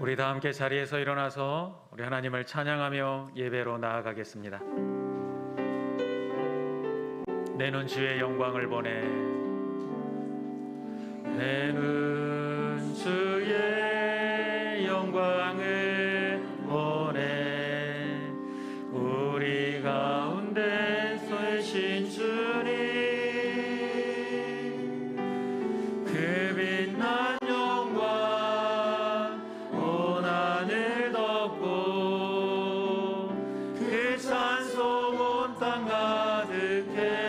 우리 다 함께 자리에서 일어나서 우리 하나님을 찬양하며 예배로 나아가겠습니다. 내 눈 주의 영광을 보내, 내 눈 주의 영광을 보내, 우리 가운데 서신 주님, 그 빛난 영광 온 하늘 덮고, 그 찬송 온 땅 가득해.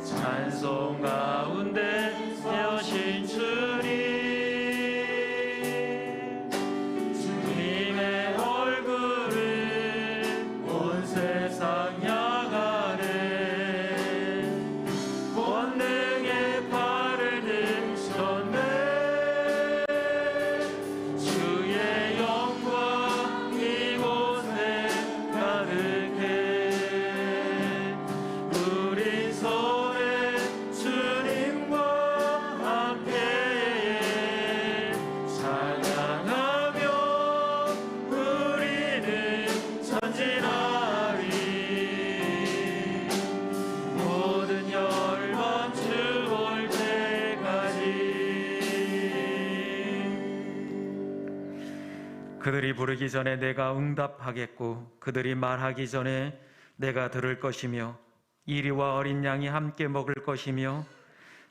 찬송 가운데 세우신 주님, 주님의 얼굴을 온 세상 향하네, 권능의 팔을 드셨네. 주의 영광 이곳에 가득해. 우리 손에 주님과 함께 찬양하며 우리는 전진하리. 모든 열방 주 올 때까지. 그들이 부르기 전에 내가 응답하겠고, 그들이 말하기 전에 내가 들을 것이며, 이리와 어린 양이 함께 먹을 것이며,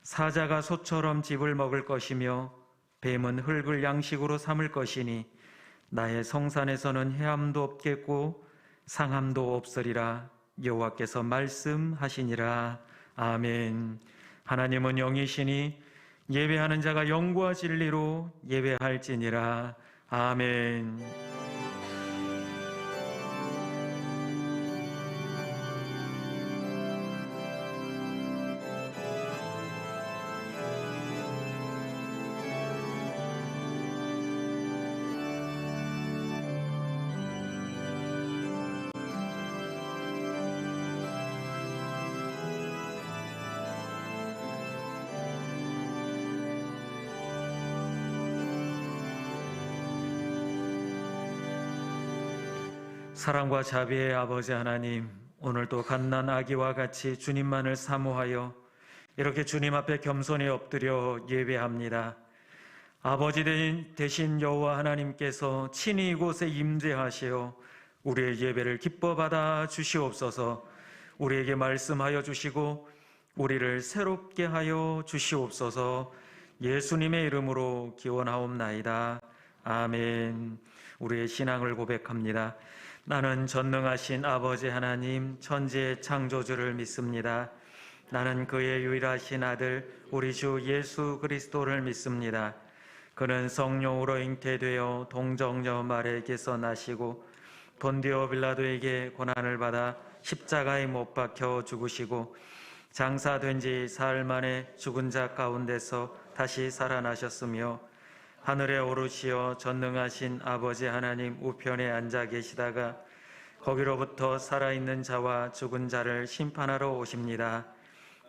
사자가 소처럼 짚을 먹을 것이며, 뱀은 흙을 양식으로 삼을 것이니, 나의 성산에서는 해함도 없겠고 상함도 없으리라. 여호와께서 말씀하시니라. 아멘. 하나님은 영이시니 예배하는 자가 영과 진리로 예배할지니라. 아멘. 사랑과 자비의 아버지 하나님, 오늘도 갓난 아기와 같이 주님만을 사모하여 이렇게 주님 앞에 겸손히 엎드려 예배합니다. 아버지 되신 여호와 하나님께서 친히 이곳에 임재하시어 우리의 예배를 기뻐 받아 주시옵소서. 우리에게 말씀하여 주시고 우리를 새롭게 하여 주시옵소서. 예수님의 이름으로 기원하옵나이다. 아멘. 우리의 신앙을 고백합니다. 나는 전능하신 아버지 하나님, 천지의 창조주를 믿습니다. 나는 그의 유일하신 아들 우리 주 예수 그리스도를 믿습니다. 그는 성령으로 잉태되어 동정녀 마리아에게서 나시고 본디오 빌라도에게 고난을 받아 십자가에 못 박혀 죽으시고 장사된 지 사흘 만에 죽은 자 가운데서 다시 살아나셨으며 하늘에 오르시어 전능하신 아버지 하나님 우편에 앉아 계시다가 거기로부터 살아있는 자와 죽은 자를 심판하러 오십니다.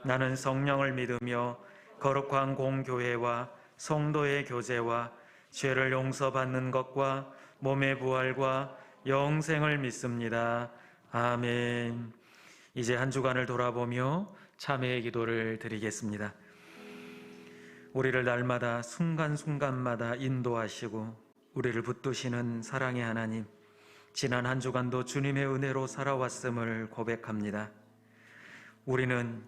나는 성령을 믿으며 거룩한 공교회와 성도의 교제와 죄를 용서받는 것과 몸의 부활과 영생을 믿습니다. 아멘. 이제 한 주간을 돌아보며 참회의 기도를 드리겠습니다. 우리를 날마다 순간순간마다 인도하시고 우리를 붙드시는 사랑의 하나님, 지난 한 주간도 주님의 은혜로 살아왔음을 고백합니다. 우리는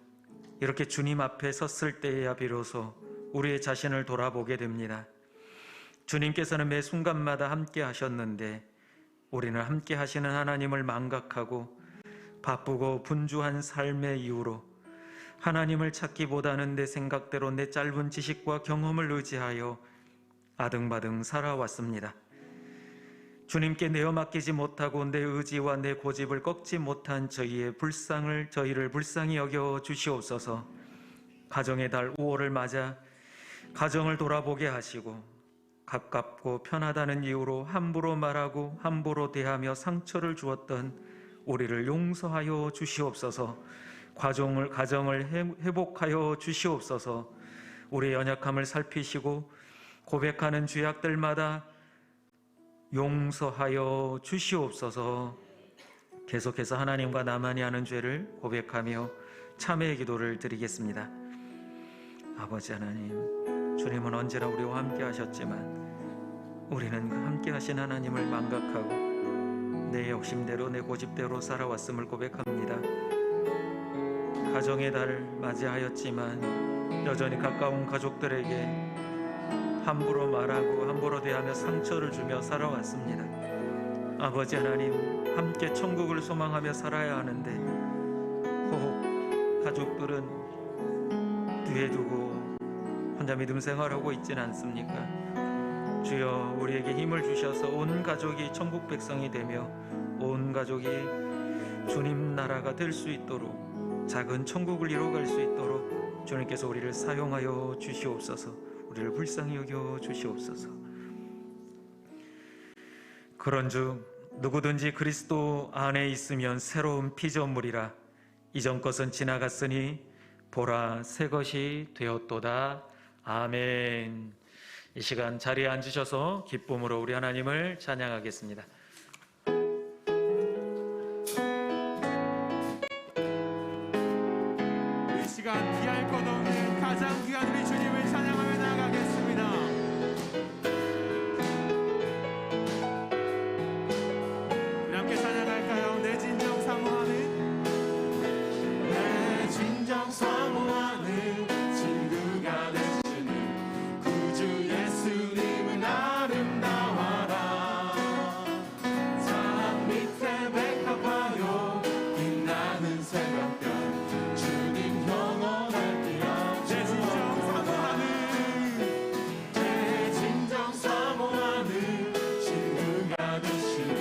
이렇게 주님 앞에 섰을 때에야 비로소 우리의 자신을 돌아보게 됩니다. 주님께서는 매 순간마다 함께 하셨는데 우리는 함께 하시는 하나님을 망각하고 바쁘고 분주한 삶의 이유로 하나님을 찾기보다는 내 생각대로 내 짧은 지식과 경험을 의지하여 아등바등 살아왔습니다. 주님께 내어 맡기지 못하고 내 의지와 내 고집을 꺾지 못한 저희를 불쌍히 여겨 주시옵소서. 가정의 달 5월을 맞아 가정을 돌아보게 하시고 가깝고 편하다는 이유로 함부로 말하고 함부로 대하며 상처를 주었던 우리를 용서하여 주시옵소서. 가정을 회복하여 주시옵소서. 우리의 연약함을 살피시고 고백하는 죄악들마다 용서하여 주시옵소서. 계속해서 하나님과 나만이 하는 죄를 고백하며 참회의 기도를 드리겠습니다. 아버지 하나님, 주님은 언제나 우리와 함께 하셨지만 우리는 그 함께 하신 하나님을 망각하고 내 욕심대로 내 고집대로 살아왔음을 고백합니다. 가정의 달을 맞이하였지만 여전히 가까운 가족들에게 함부로 말하고 함부로 대하며 상처를 주며 살아왔습니다. 아버지 하나님, 함께 천국을 소망하며 살아야 하는데 혹 가족들은 뒤에 두고 혼자 믿음 생활하고 있지는 않습니까? 주여, 우리에게 힘을 주셔서 온 가족이 천국 백성이 되며 온 가족이 주님 나라가 될 수 있도록, 작은 천국을 이루어갈 수 있도록 주님께서 우리를 사용하여 주시옵소서. 우리를 불쌍히 여겨 주시옵소서. 그런즉 누구든지 그리스도 안에 있으면 새로운 피조물이라. 이전 것은 지나갔으니 보라, 새 것이 되었도다. 아멘. 이 시간 자리에 앉으셔서 기쁨으로 우리 하나님을 찬양하겠습니다. 이 시간 귀할 것 없는 가장 귀한 우리 주님을 찬양하며 나아가겠습니다. 우리 함께 찬양할까요? 내 진정 사모하는, 내 진정 사모하는 친구가 되시는 구주 예수님은 아름다워라. 산 밑에 백합화요 빛나는 새벽별 주님 영원할게요. 내 진정 사모하는, 내 진정 사모하는 친구가 되시는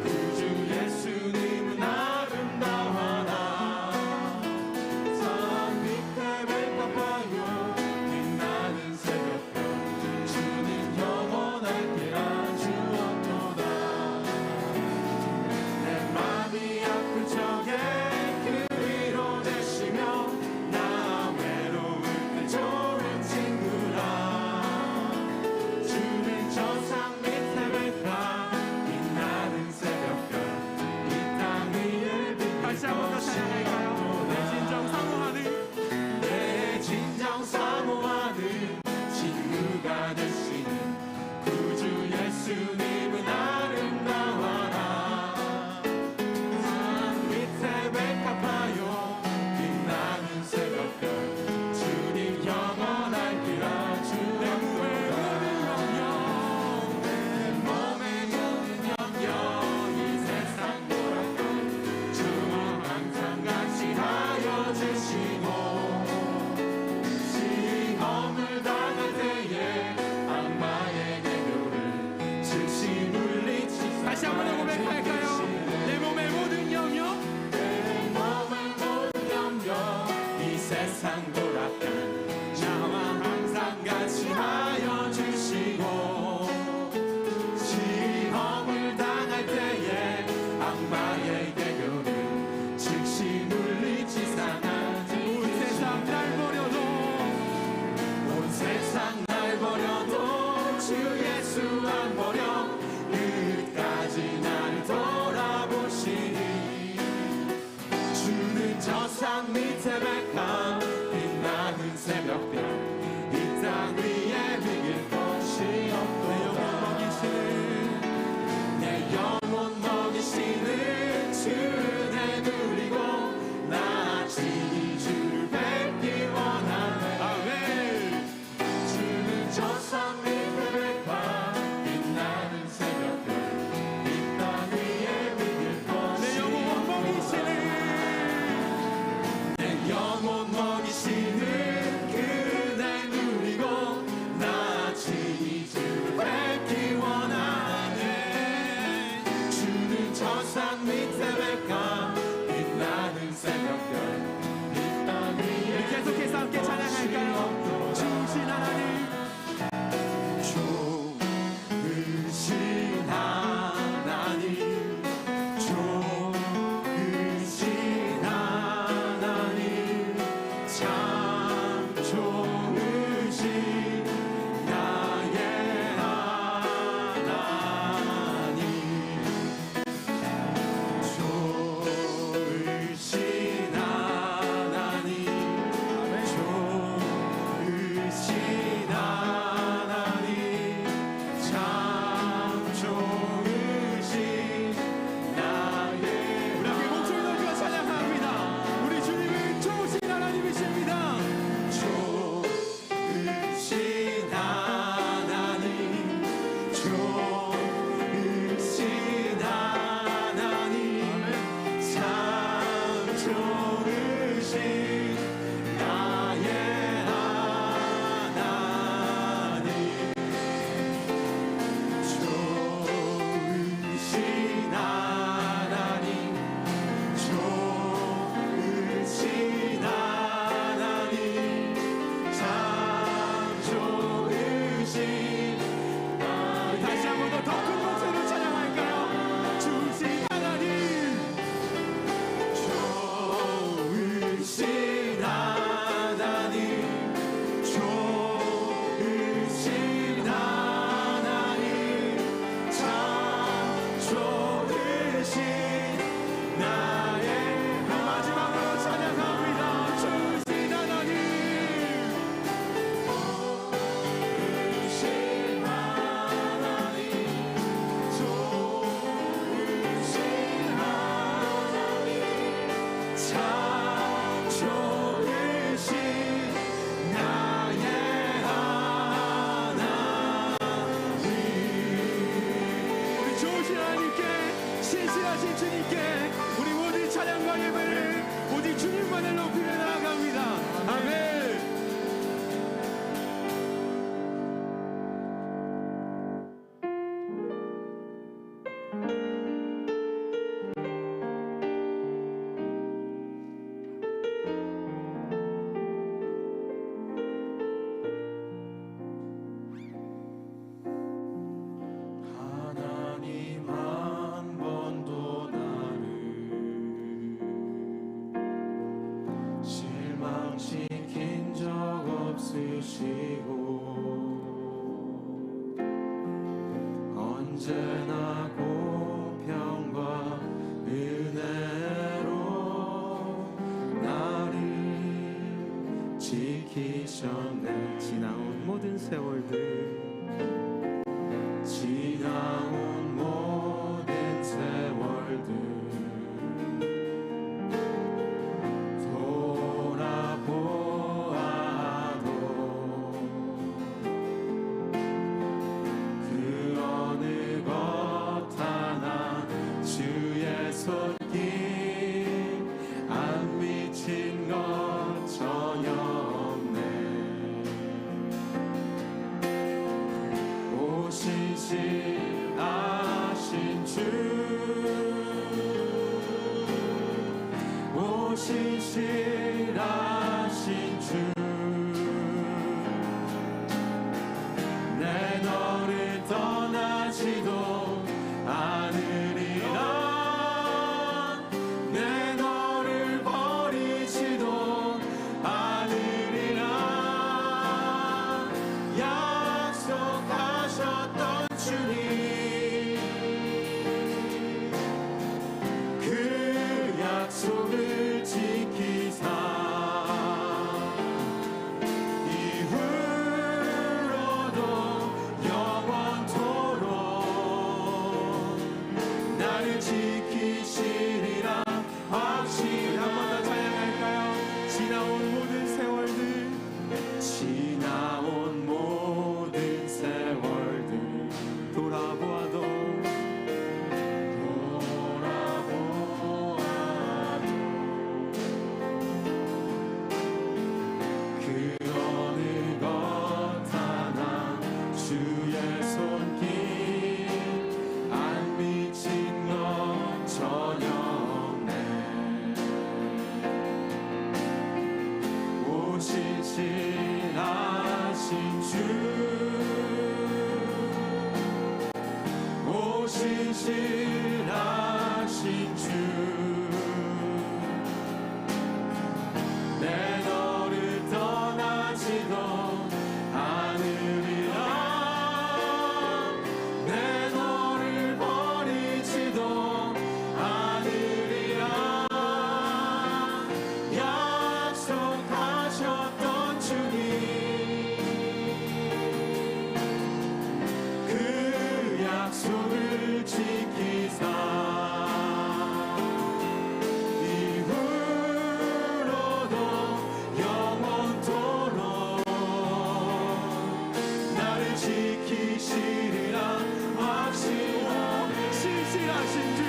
구주 예수님은 아름다워라. 산 밑에 백합화요 빛나는 새벽별 주님 영원할게요. 주옵도다. 내 맘이 아플 적에 그 위로 되시며 나 외로울 때 좋은 친구라. 주는 저 산 밑에 백합 빛나는 새벽별 이 땅 위를 비길 다시 한 번 더 찬양할까요? 내 진정 사모하는, 내 진정 사모하는 친구가 되시는 구주 예수님은 아름다워라. 산 밑에 백합화요 빛나는 새벽별 주님 영원할기라. 주 내 몸에 묻은 영영, 내 몸에 묻은 영영 이 세상 보라고 주와 항상 같이 하여 주시고 시험을 당할 때에 악마의 계교를 즉시 물리치사. 다시 한번 고백할까요? 내 몸에 모든 영역, 내 몸에 모든 영역 이 세상 보라간 나와 항상 같이 하여 주시고 시험을 당할 때에 악마의 계교를 즉시 물리치사. 온 세상 날 버려도, 온 세상 날 버려도 주 예수 안 버려 끝까지 나를 돌아보시니. 주는 저 산 밑에 백합 빛나는 새벽별 이 땅 위에 비길 것이 없도다. 내 영혼 먹이시는 주를 누리고 나 친히 주를 뵙기 원하네. 아멘. 주는 저 산 밑에 백합 빛나는 새벽별 이 땅 위에 비길 것이 없도다. 내 영혼 먹이시는, 내 영혼 실망시킨 적 없으시고 언제나 공평과 은혜로 나를 지키셨네. 지나온 모든 세월들 지나온 모든 세월들 돌아보아도 그 어느 것 하나 주의 손길 안 미친 것 전혀 없네. 오신실하신 주 오신실하신 주 내 너를 떠나지도 않으리라 내 너를 버리지도 않으리라 약속하셨던 주님 그 약속을 지키사 이후로도 영원토록 나를 지키시리라 확신. 한 번 더 찬양할까요? 지나온 모든 세월들 지나온 모든 세월들 돌아보아도 그 어느 것 하나 주의 손길 안 미친 것 전혀 없네. 오신실하신 주 오신실하신 주 내 너를 떠나지도 않으리라 내 너를 버리지도 않으리라 약속하셨던 주님 그 약속을 지키사 이후로도 영원토록 나를 지키시리라 확신하네. 신실하신 주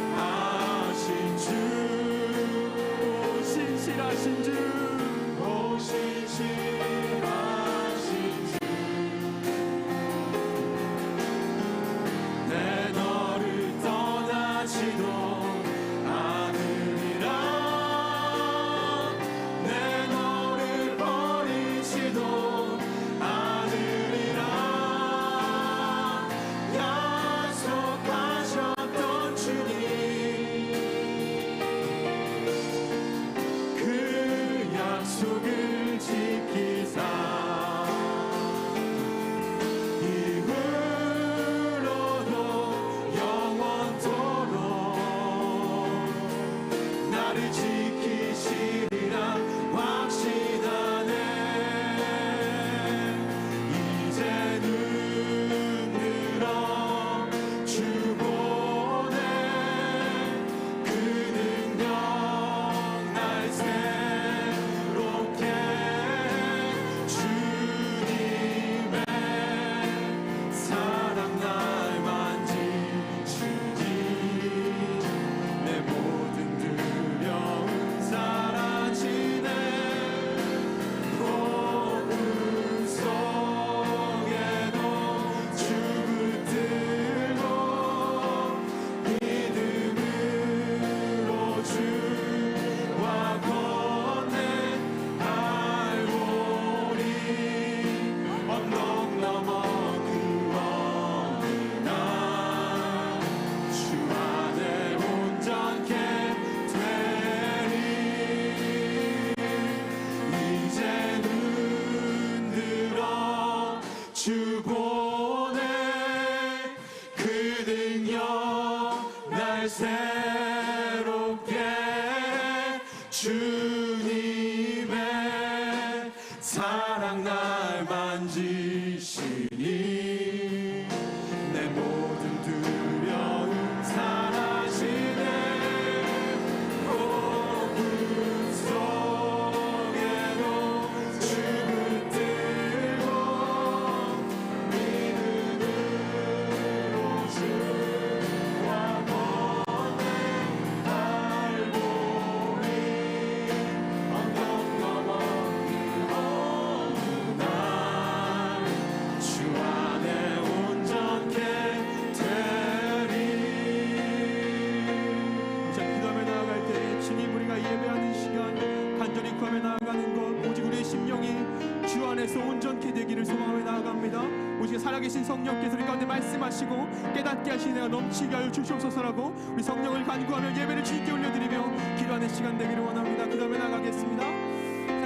오신실하신 주 오신실하신 주 오신실하신 주 내 너를 떠나지도 않으리라 내 너를 버리지도 않으리라 약속하셨던 주님 그 약속을 지키사 이후로도 영원토록 나를 지키시리라 확신하네. 이제는 늘어 주 보내 그 능력 날 새롭게 주님의 사랑 날 만지시니 내 모든 두려움 외롭게 주님의 사랑 날 만지시니 내 모든 두려움 사라지네 고금 속에도 주 붙들고 믿음으로 주와 보내 발보리 언덕 넘어 그 어느 날 주 안에 온전케 되리. 자, 기도하며 나아갈 때 주님 우리가 예배하는 시간 간절히 구하며 나아가는 것 오직 우리의 심령이 주 안에서 온전케 되기를 소망하며 나아갑니다. 오직 살아계신 성령께서 우리 가운데 말씀하시고 깨닫게 하시는 넘치게 하여 주시옵소서라고 우리 성령을 간구하며 예배를 주님께 올려드리며 기도하는 시간 되기를 원합니다. 그 다음에 나가겠습니다.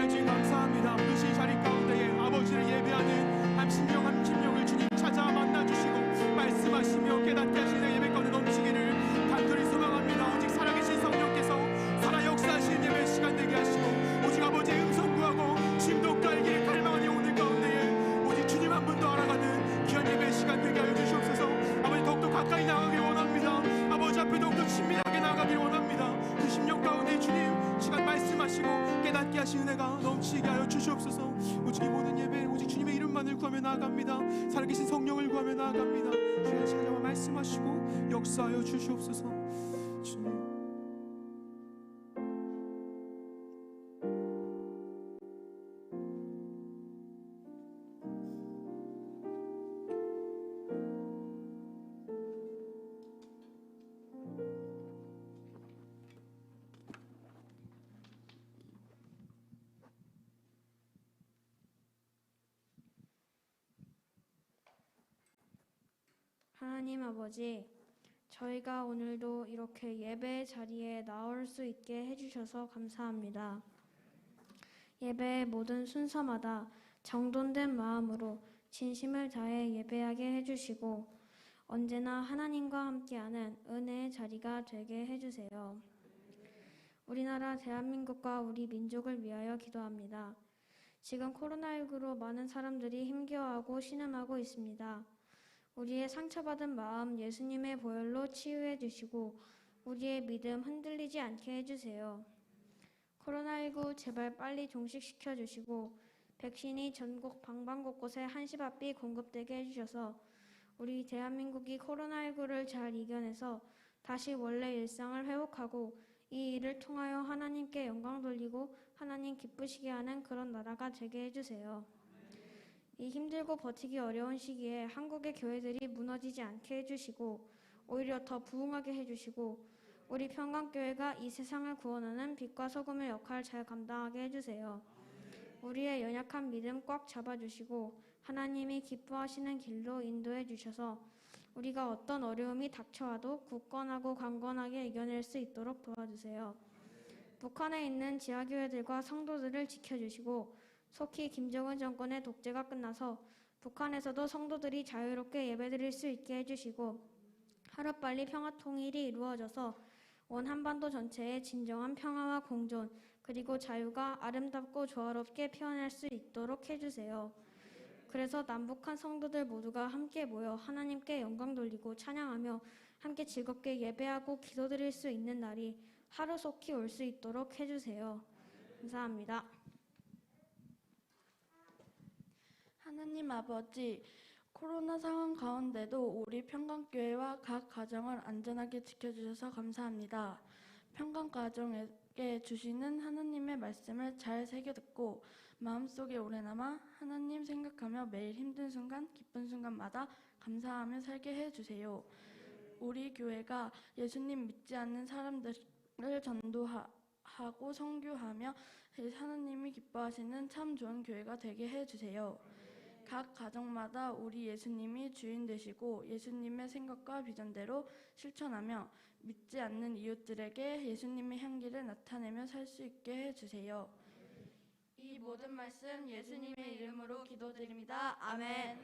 주님 감사합니다. 모든 자리 가운데에 아버지를 예배하는 한 심령을 주님 찾아 만나주시고 말씀하시며 깨닫게 하시는 예배 가운데 넘치기를 간절히 소망합니다. 오직 살아계신 성령께서 살아 역사하시는 예배 시간 되게 하시고 오직 아버지의 음성 구하고 심도 깔기를 갈망하니 오늘 가운데에 오직 주님 한 분 더 알아가는 귀한 예배 시간 되게 하여 주시옵소서. 아버지 더욱더 가까이 나가길 원합니다. 아버지 앞에 더욱더 친밀하게 나가길 원합니다. 그 심령 가운데 주님 시간 말씀하시고 깨닫게 하시는 은혜가 넘치게 하여 주시옵소서. 오직 이 모든 예배 오직 주님의 이름만을 구하며 나아갑니다. 살아계신 성령을 구하며 나아갑니다. 주님 찾아와 말씀하시고 역사하여 주시옵소서. 주님 하나님 아버지, 저희가 오늘도 이렇게 예배 자리에 나올 수 있게 해주셔서 감사합니다. 예배의 모든 순서마다 정돈된 마음으로 진심을 다해 예배하게 해주시고 언제나 하나님과 함께하는 은혜의 자리가 되게 해주세요. 우리나라 대한민국과 우리 민족을 위하여 기도합니다. 지금 코로나19로 많은 사람들이 힘겨워하고 신음하고 있습니다. 우리의 상처받은 마음 예수님의 보혈로 치유해 주시고 우리의 믿음 흔들리지 않게 해주세요. 코로나19 제발 빨리 종식시켜 주시고 백신이 전국 방방곳곳에 한시바삐 공급되게 해주셔서 우리 대한민국이 코로나19를 잘 이겨내서 다시 원래 일상을 회복하고 이 일을 통하여 하나님께 영광 돌리고 하나님 기쁘시게 하는 그런 나라가 되게 해주세요. 이 힘들고 버티기 어려운 시기에 한국의 교회들이 무너지지 않게 해주시고 오히려 더 부흥하게 해주시고 우리 평강교회가 이 세상을 구원하는 빛과 소금의 역할을 잘 감당하게 해주세요. 우리의 연약한 믿음 꽉 잡아주시고 하나님이 기뻐하시는 길로 인도해 주셔서 우리가 어떤 어려움이 닥쳐와도 굳건하고 강건하게 이겨낼 수 있도록 도와주세요. 북한에 있는 지하교회들과 성도들을 지켜주시고 속히 김정은 정권의 독재가 끝나서 북한에서도 성도들이 자유롭게 예배드릴 수 있게 해주시고 하루빨리 평화통일이 이루어져서 온 한반도 전체에 진정한 평화와 공존 그리고 자유가 아름답고 조화롭게 피어날 수 있도록 해주세요. 그래서 남북한 성도들 모두가 함께 모여 하나님께 영광 돌리고 찬양하며 함께 즐겁게 예배하고 기도드릴 수 있는 날이 하루속히 올 수 있도록 해주세요. 감사합니다. 하나님 아버지, 코로나 상황 가운데도 우리 평강교회와 각 가정을 안전하게 지켜주셔서 감사합니다. 평강가정에게 주시는 하나님의 말씀을 잘 새겨듣고 마음속에 오래 남아 하나님 생각하며 매일 힘든 순간, 기쁜 순간마다 감사하며 살게 해주세요. 우리 교회가 예수님 믿지 않는 사람들을 전도하고 선교하며 하나님이 기뻐하시는 참 좋은 교회가 되게 해주세요. 각 가정마다 우리 예수님이 주인 되시고 예수님의 생각과 비전대로 실천하며 믿지 않는 이웃들에게 예수님의 향기를 나타내며 살 수 있게 해주세요. 이 모든 말씀 예수님의 이름으로 기도드립니다. 아멘.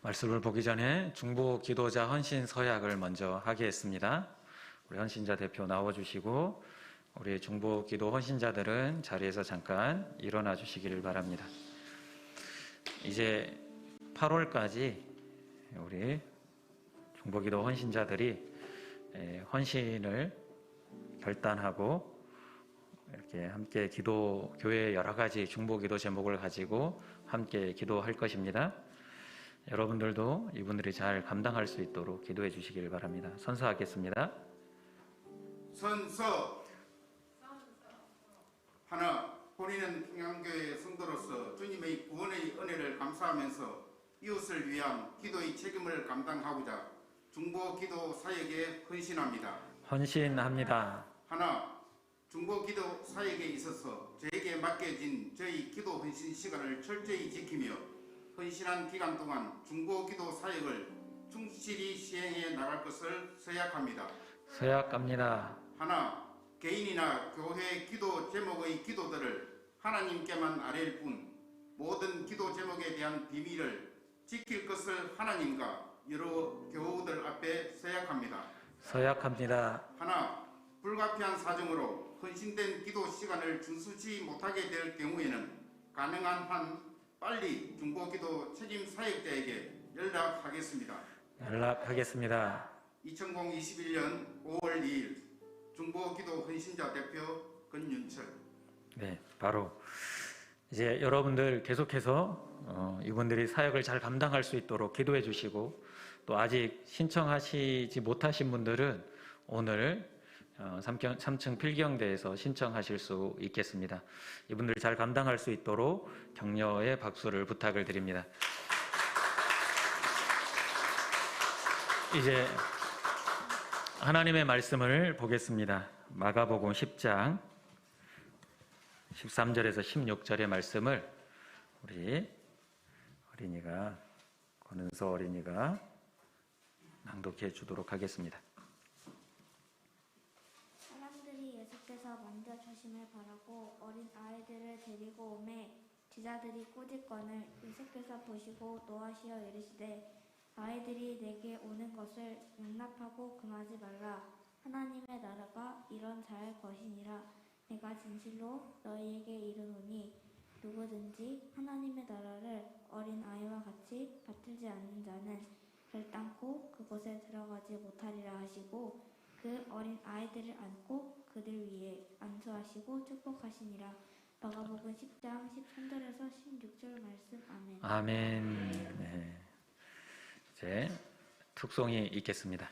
말씀을 보기 전에 중보 기도자 헌신 서약을 먼저 하겠습니다. 우리 헌신자 대표 나와주시고 우리 중보 기도 헌신자들은 자리에서 잠깐 일어나 주시기를 바랍니다. 이제 8월까지 우리 중보 기도 헌신자들이 헌신을 결단하고 이렇게 함께 교회의 여러 가지 중보 기도 제목을 가지고 함께 기도할 것입니다. 여러분들도 이분들이 잘 감당할 수 있도록 기도해 주시길 바랍니다. 선서하겠습니다. 선서 하나, 본인은 평양교회 성도로서 주님의 구원의 은혜를 감사하면서 이웃을 위한 기도의 책임을 감당하고자 중보 기도 사역에 헌신합니다. 헌신합니다. 하나, 중보 기도 사역에 있어서 저에게 맡겨진 저희 기도 헌신 시간을 철저히 지키며 헌신한 기간 동안 중보 기도 사역을 충실히 시행해 나갈 것을 서약합니다. 서약합니다. 하나, 개인이나 교회 기도 제목의 기도들을 하나님께만 아뢰일 뿐 모든 기도 제목에 대한 비밀을 지킬 것을 하나님과 여러 교우들 앞에 서약합니다. 서약합니다. 하나, 불가피한 사정으로 헌신된 기도 시간을 준수치 못하게 될 경우에는 가능한 한 빨리 중보기도 책임 사역자에게 연락하겠습니다. 연락하겠습니다. 2021년 5월 2일 중보기도 헌신자 대표 권윤철. 네, 바로 이제 여러분들 계속해서 이분들이 사역을 잘 감당할 수 있도록 기도해 주시고 또 아직 신청하시지 못하신 분들은 오늘 3층 필경대에서 신청하실 수 있겠습니다. 이분들 잘 감당할 수 있도록 격려의 박수를 부탁을 드립니다. 이제 하나님의 말씀을 보겠습니다. 마가복음 10장 13절에서 16절의 말씀을 우리 어린이가 권은서 어린이가 낭독해 주도록 하겠습니다. 사람들이 예수께서 먼저 조심을 바라고 어린 아이들을 데리고 오매 제자들이 꼬집거늘 예수께서 보시고 노하시어 이르시되 아이들이 내게 오는 것을 용납하고 금하지 말라. 하나님의 나라가 이런 자의 것이니라. 내가 진실로 너희에게 이르노니 누구든지 하나님의 나라를 어린 아이와 같이 받들지 않는 자는 결단코 그곳에 들어가지 못하리라 하시고 그 어린 아이들을 안고 그들 위에 안수하시고 축복하시니라. 마가복음 10장 13절에서 16절 말씀. 아멘. 아멘. 네. 이제 특송이 있겠습니다.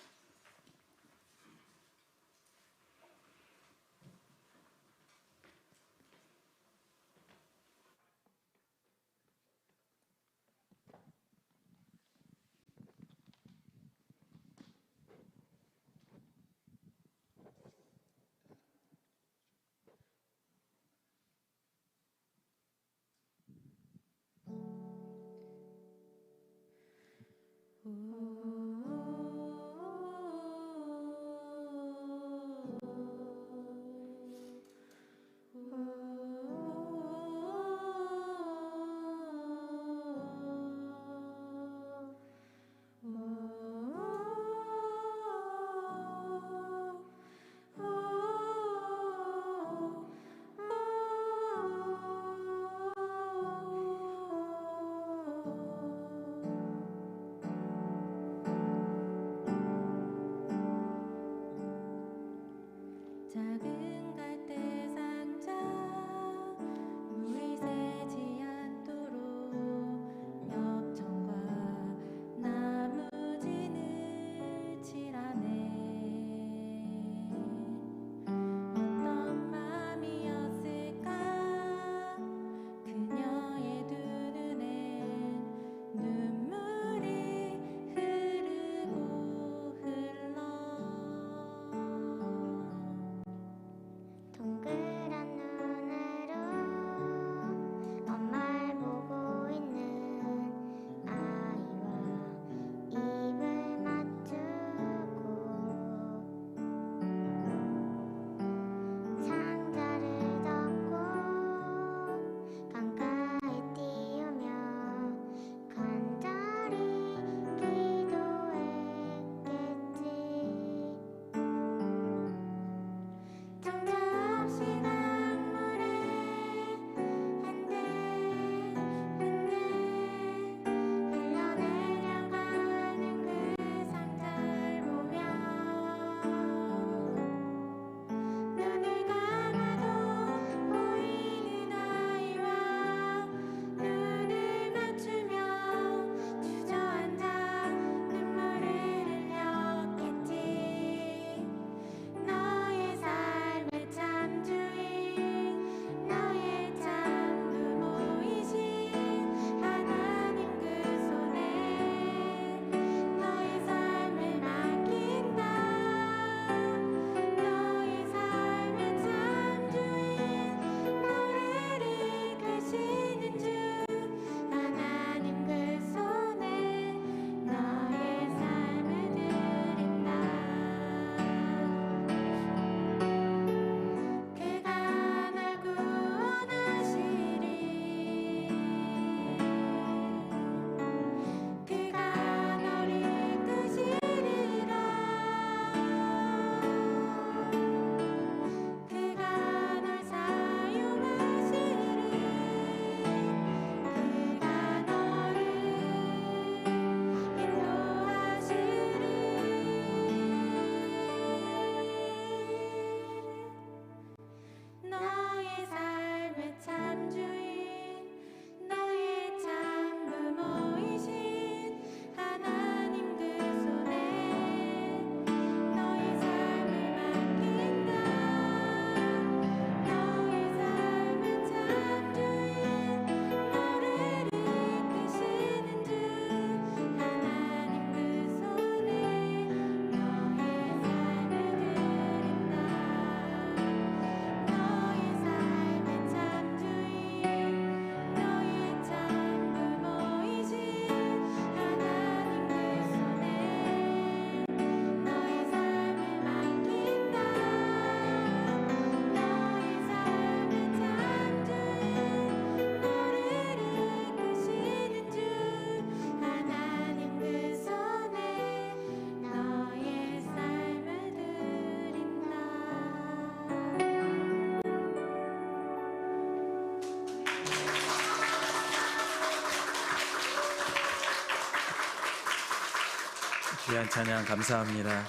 귀한 찬양 감사합니다.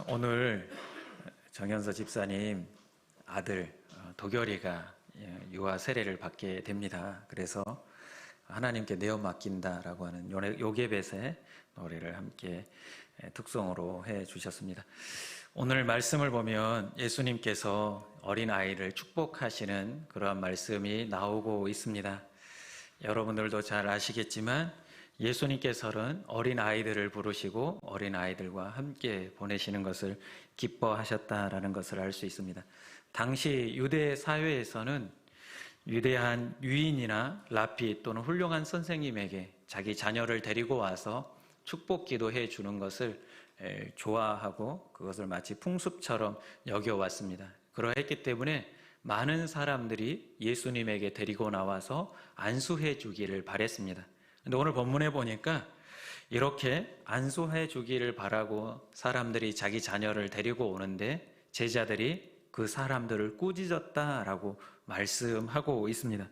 오늘 정현서 집사님 아들 도결이가 유아 세례를 받게 됩니다. 그래서 하나님께 내어 맡긴다라고 하는 요괴벳의 노래를 함께 특송으로 해 주셨습니다. 오늘 말씀을 보면 예수님께서 어린아이를 축복하시는 그러한 말씀이 나오고 있습니다. 여러분들도 잘 아시겠지만 예수님께서는 어린아이들을 부르시고 어린아이들과 함께 보내시는 것을 기뻐하셨다라는 것을 알 수 있습니다. 당시 유대 사회에서는 위대한 유인이나 랍비 또는 훌륭한 선생님에게 자기 자녀를 데리고 와서 축복 기도해 주는 것을 좋아하고 그것을 마치 풍습처럼 여겨왔습니다. 그러했기 때문에 많은 사람들이 예수님에게 데리고 나와서 안수해 주기를 바랬습니다. 근데 오늘 본문에 보니까 이렇게 안수해 주기를 바라고 사람들이 자기 자녀를 데리고 오는데 제자들이 그 사람들을 꾸짖었다라고 말씀하고 있습니다.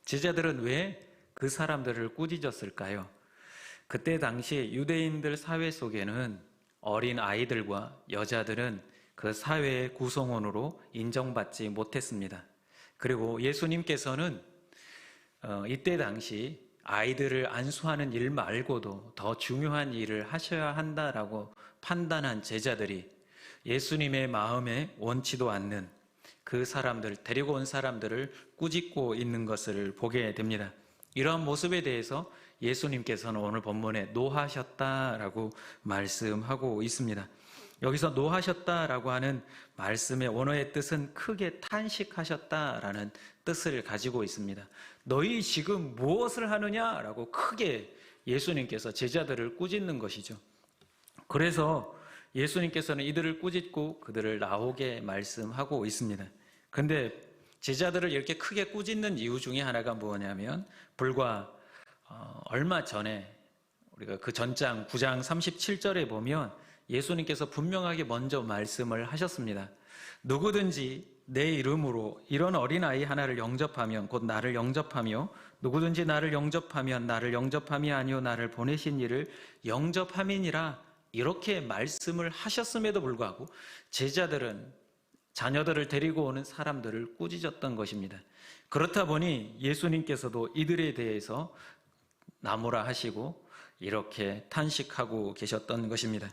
제자들은 왜 그 사람들을 꾸짖었을까요? 그때 당시 유대인들 사회 속에는 어린 아이들과 여자들은 그 사회의 구성원으로 인정받지 못했습니다. 그리고 예수님께서는 이때 당시 아이들을 안수하는 일 말고도 더 중요한 일을 하셔야 한다라고 판단한 제자들이 예수님의 마음에 원치도 않는 그 사람들, 데리고 온 사람들을 꾸짖고 있는 것을 보게 됩니다. 이러한 모습에 대해서 예수님께서는 오늘 본문에 노하셨다라고 말씀하고 있습니다. 여기서 노하셨다라고 하는 말씀의 원어의 뜻은 크게 탄식하셨다라는 뜻을 가지고 있습니다. 너희 지금 무엇을 하느냐라고 크게 예수님께서 제자들을 꾸짖는 것이죠. 그래서 예수님께서는 이들을 꾸짖고 그들을 나오게 말씀하고 있습니다. 근데 제자들을 이렇게 크게 꾸짖는 이유 중에 하나가 뭐냐면 불과 얼마 전에 우리가 그 전장 9장 37절에 보면 예수님께서 분명하게 먼저 말씀을 하셨습니다. 누구든지 내 이름으로 이런 어린아이 하나를 영접하면 곧 나를 영접하며 누구든지 나를 영접하면 나를 영접함이 아니요 나를 보내신 이를 영접함이니라 이렇게 말씀을 하셨음에도 불구하고 제자들은 자녀들을 데리고 오는 사람들을 꾸짖었던 것입니다. 그렇다 보니 예수님께서도 이들에 대해서 나무라 하시고 이렇게 탄식하고 계셨던 것입니다.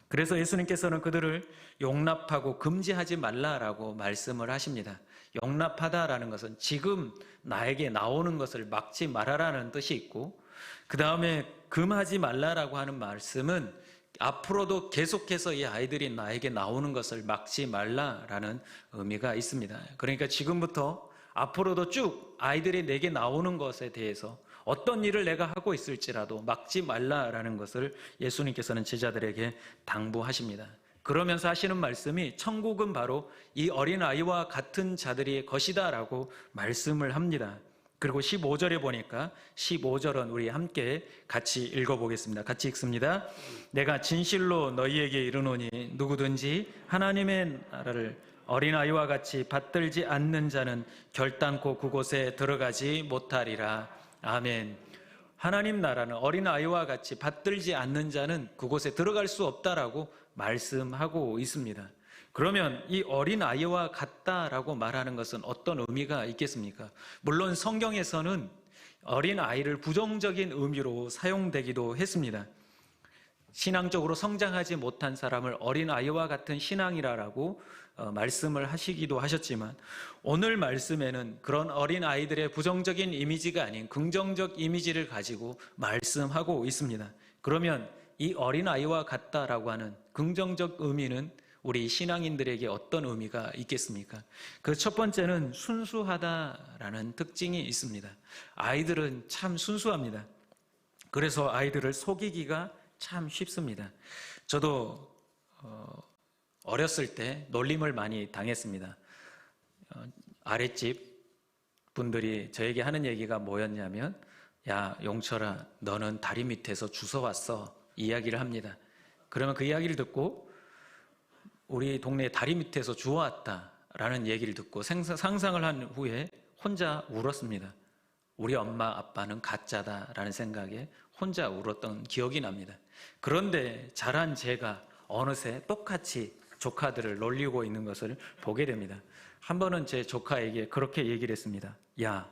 그래서 예수님께서는 그들을 용납하고 금지하지 말라라고 말씀을 하십니다. 용납하다라는 것은 지금 나에게 나오는 것을 막지 말아라는 뜻이 있고 그 다음에 금하지 말라라고 하는 말씀은 앞으로도 계속해서 이 아이들이 나에게 나오는 것을 막지 말라라는 의미가 있습니다. 그러니까 지금부터 앞으로도 쭉 아이들이 내게 나오는 것에 대해서 어떤 일을 내가 하고 있을지라도 막지 말라라는 것을 예수님께서는 제자들에게 당부하십니다. 그러면서 하시는 말씀이 천국은 바로 이 어린아이와 같은 자들의 것이다라고 말씀을 합니다. 그리고 15절에 보니까 15절은 우리 함께 같이 읽어보겠습니다. 같이 읽습니다. 내가 진실로 너희에게 이르노니 누구든지 하나님의 나라를 어린아이와 같이 받들지 않는 자는 결단코 그곳에 들어가지 못하리라. 아멘. 하나님 나라는 어린아이와 같이 받들지 않는 자는 그곳에 들어갈 수 없다라고 말씀하고 있습니다. 그러면 이 어린아이와 같다라고 말하는 것은 어떤 의미가 있겠습니까? 물론 성경에서는 어린아이를 부정적인 의미로 사용되기도 했습니다. 신앙적으로 성장하지 못한 사람을 어린아이와 같은 신앙이라고 말씀을 하시기도 하셨지만 오늘 말씀에는 그런 어린아이들의 부정적인 이미지가 아닌 긍정적 이미지를 가지고 말씀하고 있습니다. 그러면 이 어린아이와 같다라고 하는 긍정적 의미는 우리 신앙인들에게 어떤 의미가 있겠습니까? 그 첫 번째는 순수하다라는 특징이 있습니다. 아이들은 참 순수합니다. 그래서 아이들을 속이기가 참 쉽습니다. 저도 어렸을 때 놀림을 많이 당했습니다. 아랫집 분들이 저에게 하는 얘기가 뭐였냐면 야 용철아 너는 다리 밑에서 주워왔어 이야기를 합니다. 그러면 그 이야기를 듣고 우리 동네 다리 밑에서 주워왔다라는 얘기를 듣고 상상을 한 후에 혼자 울었습니다. 우리 엄마 아빠는 가짜다라는 생각에 혼자 울었던 기억이 납니다. 그런데 자란 제가 어느새 똑같이 조카들을 놀리고 있는 것을 보게 됩니다. 한 번은 제 조카에게 그렇게 얘기를 했습니다. 야,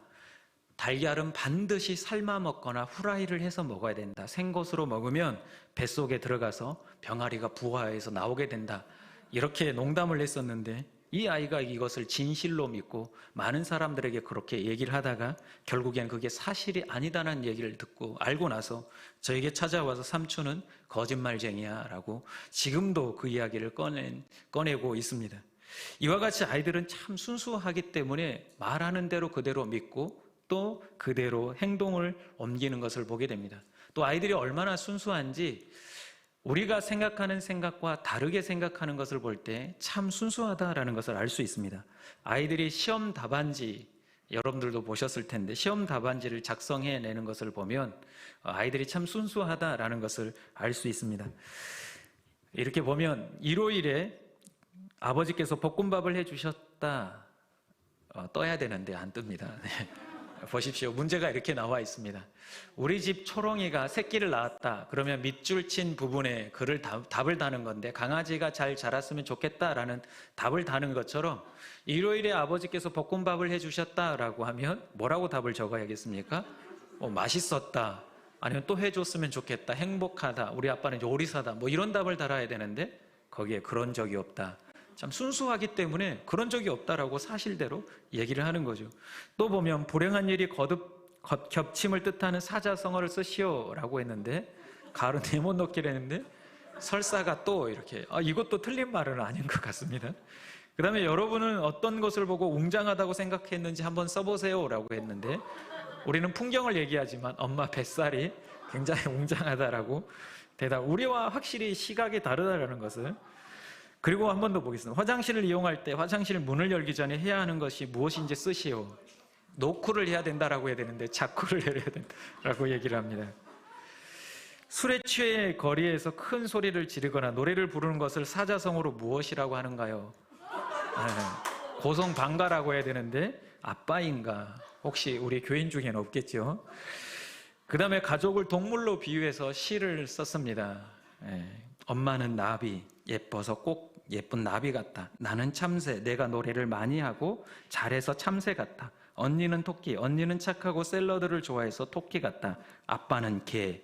달걀은 반드시 삶아 먹거나 후라이를 해서 먹어야 된다. 생것으로 먹으면 뱃속에 들어가서 병아리가 부화해서 나오게 된다. 이렇게 농담을 했었는데 이 아이가 이것을 진실로 믿고 많은 사람들에게 그렇게 얘기를 하다가 결국엔 그게 사실이 아니다라는 얘기를 듣고 알고 나서 저에게 찾아와서 삼촌은 거짓말쟁이야 라고 지금도 그 이야기를 꺼내고 있습니다. 이와 같이 아이들은 참 순수하기 때문에 말하는 대로 그대로 믿고 또 그대로 행동을 옮기는 것을 보게 됩니다. 또 아이들이 얼마나 순수한지 우리가 생각하는 생각과 다르게 생각하는 것을 볼 때 참 순수하다라는 것을 알 수 있습니다. 아이들이 시험 답안지, 여러분들도 보셨을 텐데 시험 답안지를 작성해내는 것을 보면 아이들이 참 순수하다라는 것을 알 수 있습니다. 이렇게 보면 일요일에 아버지께서 볶음밥을 해주셨다. 떠야 되는데 안 뜹니다. 보십시오. 문제가 이렇게 나와 있습니다. 우리 집 초롱이가 새끼를 낳았다. 그러면 밑줄 친 부분에 답을 다는 건데 강아지가 잘 자랐으면 좋겠다라는 답을 다는 것처럼 일요일에 아버지께서 볶음밥을 해주셨다라고 하면 뭐라고 답을 적어야겠습니까? 맛있었다. 아니면 또 해줬으면 좋겠다. 행복하다. 우리 아빠는 요리사다. 뭐 이런 답을 달아야 되는데 거기에 그런 적이 없다. 참 순수하기 때문에 그런 적이 없다라고 사실대로 얘기를 하는 거죠. 또 보면 불행한 일이 거듭 겹침을 뜻하는 사자성어를 쓰시오라고 했는데 가로 네모 넣기를 했는데 설사가 또 이렇게 이것도 틀린 말은 아닌 것 같습니다. 그 다음에 여러분은 어떤 것을 보고 웅장하다고 생각했는지 한번 써보세요라고 했는데 우리는 풍경을 얘기하지만 엄마 뱃살이 굉장히 웅장하다라고 대답. 우리와 확실히 시각이 다르다라는 것을. 그리고 한 번 더 보겠습니다. 화장실을 이용할 때 화장실 문을 열기 전에 해야 하는 것이 무엇인지 쓰시오. 노크를 해야 된다라고 해야 되는데 자크를 해야 된다라고 얘기를 합니다. 술에 취해 거리에서 큰 소리를 지르거나 노래를 부르는 것을 사자성어로 무엇이라고 하는가요? 고성방가라고 해야 되는데 아빠인가? 혹시 우리 교인 중에는 없겠죠? 그 다음에 가족을 동물로 비유해서 시를 썼습니다. 엄마는 나비, 예뻐서 꼭 예쁜 나비 같다. 나는 참새, 내가 노래를 많이 하고 잘해서 참새 같다. 언니는 토끼, 언니는 착하고 샐러드를 좋아해서 토끼 같다. 아빠는 개,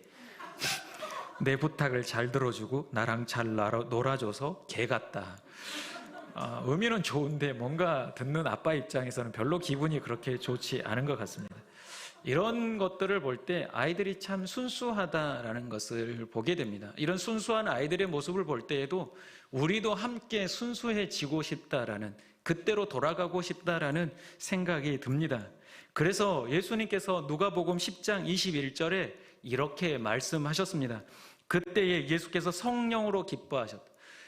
내 부탁을 잘 들어주고 나랑 잘 놀아줘서 개 같다. 의미는 좋은데 뭔가 듣는 아빠 입장에서는 별로 기분이 그렇게 좋지 않은 것 같습니다. 이런 것들을 볼 때 아이들이 참 순수하다라는 것을 보게 됩니다. 이런 순수한 아이들의 모습을 볼 때에도 우리도 함께 순수해지고 싶다라는, 그때로 돌아가고 싶다라는 생각이 듭니다. 그래서 예수님께서 누가복음 10장 21절에 이렇게 말씀하셨습니다. 그때에 예수께서 성령으로 기뻐하셨다.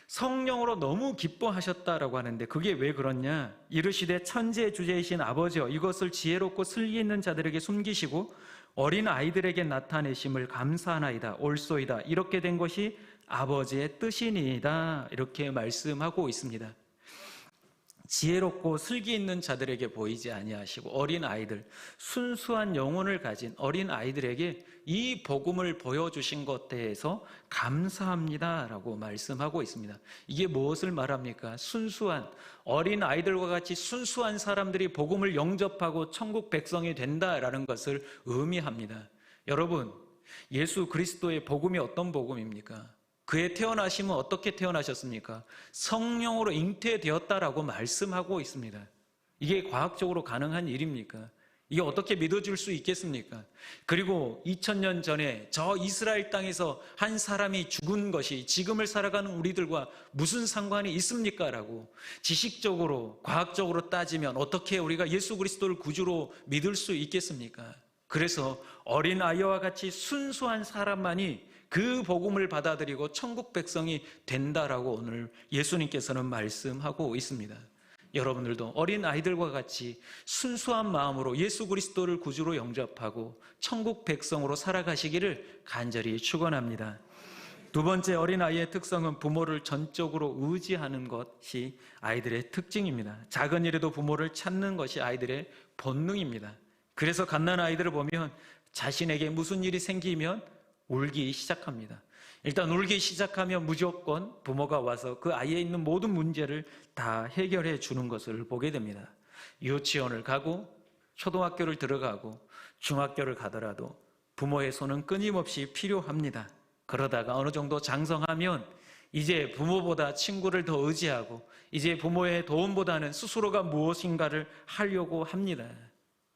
성령으로 너무 기뻐하셨다라고 하는데 그게 왜 그렇냐? 이르시되 천지의 주제이신 아버지여, 이것을 지혜롭고 슬기 있는 자들에게 숨기시고 어린 아이들에게 나타내심을 감사하나이다. 옳소이다. 이렇게 된 것이 아버지의 뜻이니이다. 이렇게 말씀하고 있습니다. 지혜롭고 슬기 있는 자들에게 보이지 아니하시고 어린 아이들, 순수한 영혼을 가진 어린 아이들에게 이 복음을 보여주신 것에 대해서 감사합니다라고 말씀하고 있습니다. 이게 무엇을 말합니까? 순수한 어린 아이들과 같이 순수한 사람들이 복음을 영접하고 천국 백성이 된다라는 것을 의미합니다. 여러분, 예수 그리스도의 복음이 어떤 복음입니까? 그의 태어나심은 어떻게 태어나셨습니까? 성령으로 잉태되었다라고 말씀하고 있습니다. 이게 과학적으로 가능한 일입니까? 이게 어떻게 믿어줄 수 있겠습니까? 그리고 2000년 전에 저 이스라엘 땅에서 한 사람이 죽은 것이 지금을 살아가는 우리들과 무슨 상관이 있습니까? 라고 지식적으로, 과학적으로 따지면 어떻게 우리가 예수 그리스도를 구주로 믿을 수 있겠습니까? 그래서 어린 아이와 같이 순수한 사람만이 그 복음을 받아들이고 천국 백성이 된다라고 오늘 예수님께서는 말씀하고 있습니다. 여러분들도 어린 아이들과 같이 순수한 마음으로 예수 그리스도를 구주로 영접하고 천국 백성으로 살아가시기를 간절히 축원합니다. 두 번째, 어린아이의 특성은 부모를 전적으로 의지하는 것이 아이들의 특징입니다. 작은 일에도 부모를 찾는 것이 아이들의 본능입니다. 그래서 갓난아이들을 보면 자신에게 무슨 일이 생기면 울기 시작합니다. 일단 울기 시작하면 무조건 부모가 와서 그 아이에 있는 모든 문제를 다 해결해 주는 것을 보게 됩니다. 유치원을 가고 초등학교를 들어가고 중학교를 가더라도 부모의 손은 끊임없이 필요합니다. 그러다가 어느 정도 장성하면 이제 부모보다 친구를 더 의지하고 이제 부모의 도움보다는 스스로가 무엇인가를 하려고 합니다.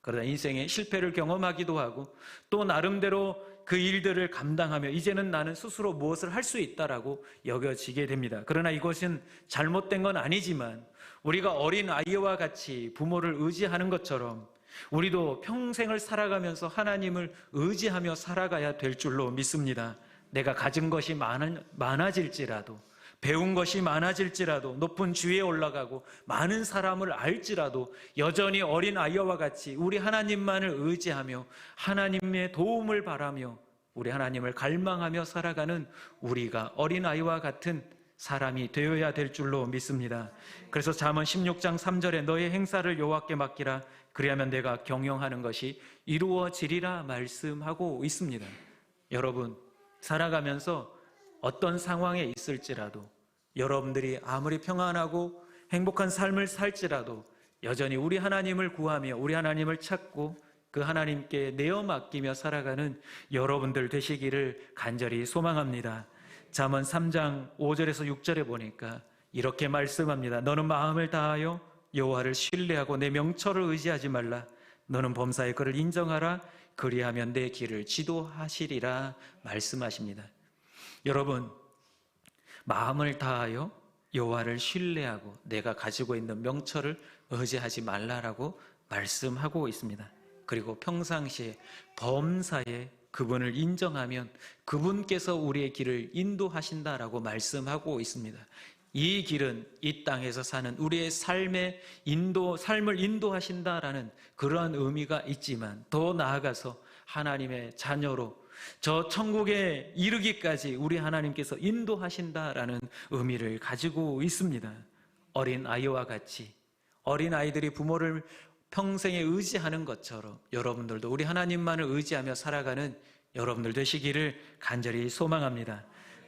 그러다 인생의 실패를 경험하기도 하고 또 나름대로 그 일들을 감당하며 이제는 나는 스스로 무엇을 할 수 있다라고 여겨지게 됩니다. 그러나 이것은 잘못된 건 아니지만 우리가 어린 아이와 같이 부모를 의지하는 것처럼 우리도 평생을 살아가면서 하나님을 의지하며 살아가야 될 줄로 믿습니다. 내가 가진 것이 많아질지라도 배운 것이 많아질지라도 높은 지위에 올라가고 많은 사람을 알지라도 여전히 어린 아이와 같이 우리 하나님만을 의지하며 하나님의 도움을 바라며 우리 하나님을 갈망하며 살아가는 우리가 어린 아이와 같은 사람이 되어야 될 줄로 믿습니다. 그래서 잠언 16장 3절에 너의 행사를 여호와께 맡기라 그리하면 내가 경영하는 것이 이루어지리라 말씀하고 있습니다. 여러분 살아가면서 어떤 상황에 있을지라도 여러분들이 아무리 평안하고 행복한 삶을 살지라도 여전히 우리 하나님을 구하며 우리 하나님을 찾고 그 하나님께 내어 맡기며 살아가는 여러분들 되시기를 간절히 소망합니다. 잠언 3장 5절에서 6절에 보니까 이렇게 말씀합니다. 너는 마음을 다하여 여호와를 신뢰하고 내 명철을 의지하지 말라. 너는 범사의 그를 인정하라. 그리하면 내 길을 지도하시리라 말씀하십니다. 여러분 마음을 다하여 여호와를 신뢰하고 내가 가지고 있는 명철을 의지하지 말라라고 말씀하고 있습니다. 그리고 평상시에 범사에 그분을 인정하면 그분께서 우리의 길을 인도하신다라고 말씀하고 있습니다. 이 길은 이 땅에서 사는 우리의 삶을 인도하신다라는 그러한 의미가 있지만 더 나아가서 하나님의 자녀로 저 천국에 이르기까지 우리 하나님께서 인도하신다라는 의미를 가지고 있습니다. 어린 아이와 같이 어린 아이들이 부모를 평생에 의지하는 것처럼 여러분들도 우리 하나님만을 의지하며 살아가는 여러분들 되시기를 간절히 소망합니다.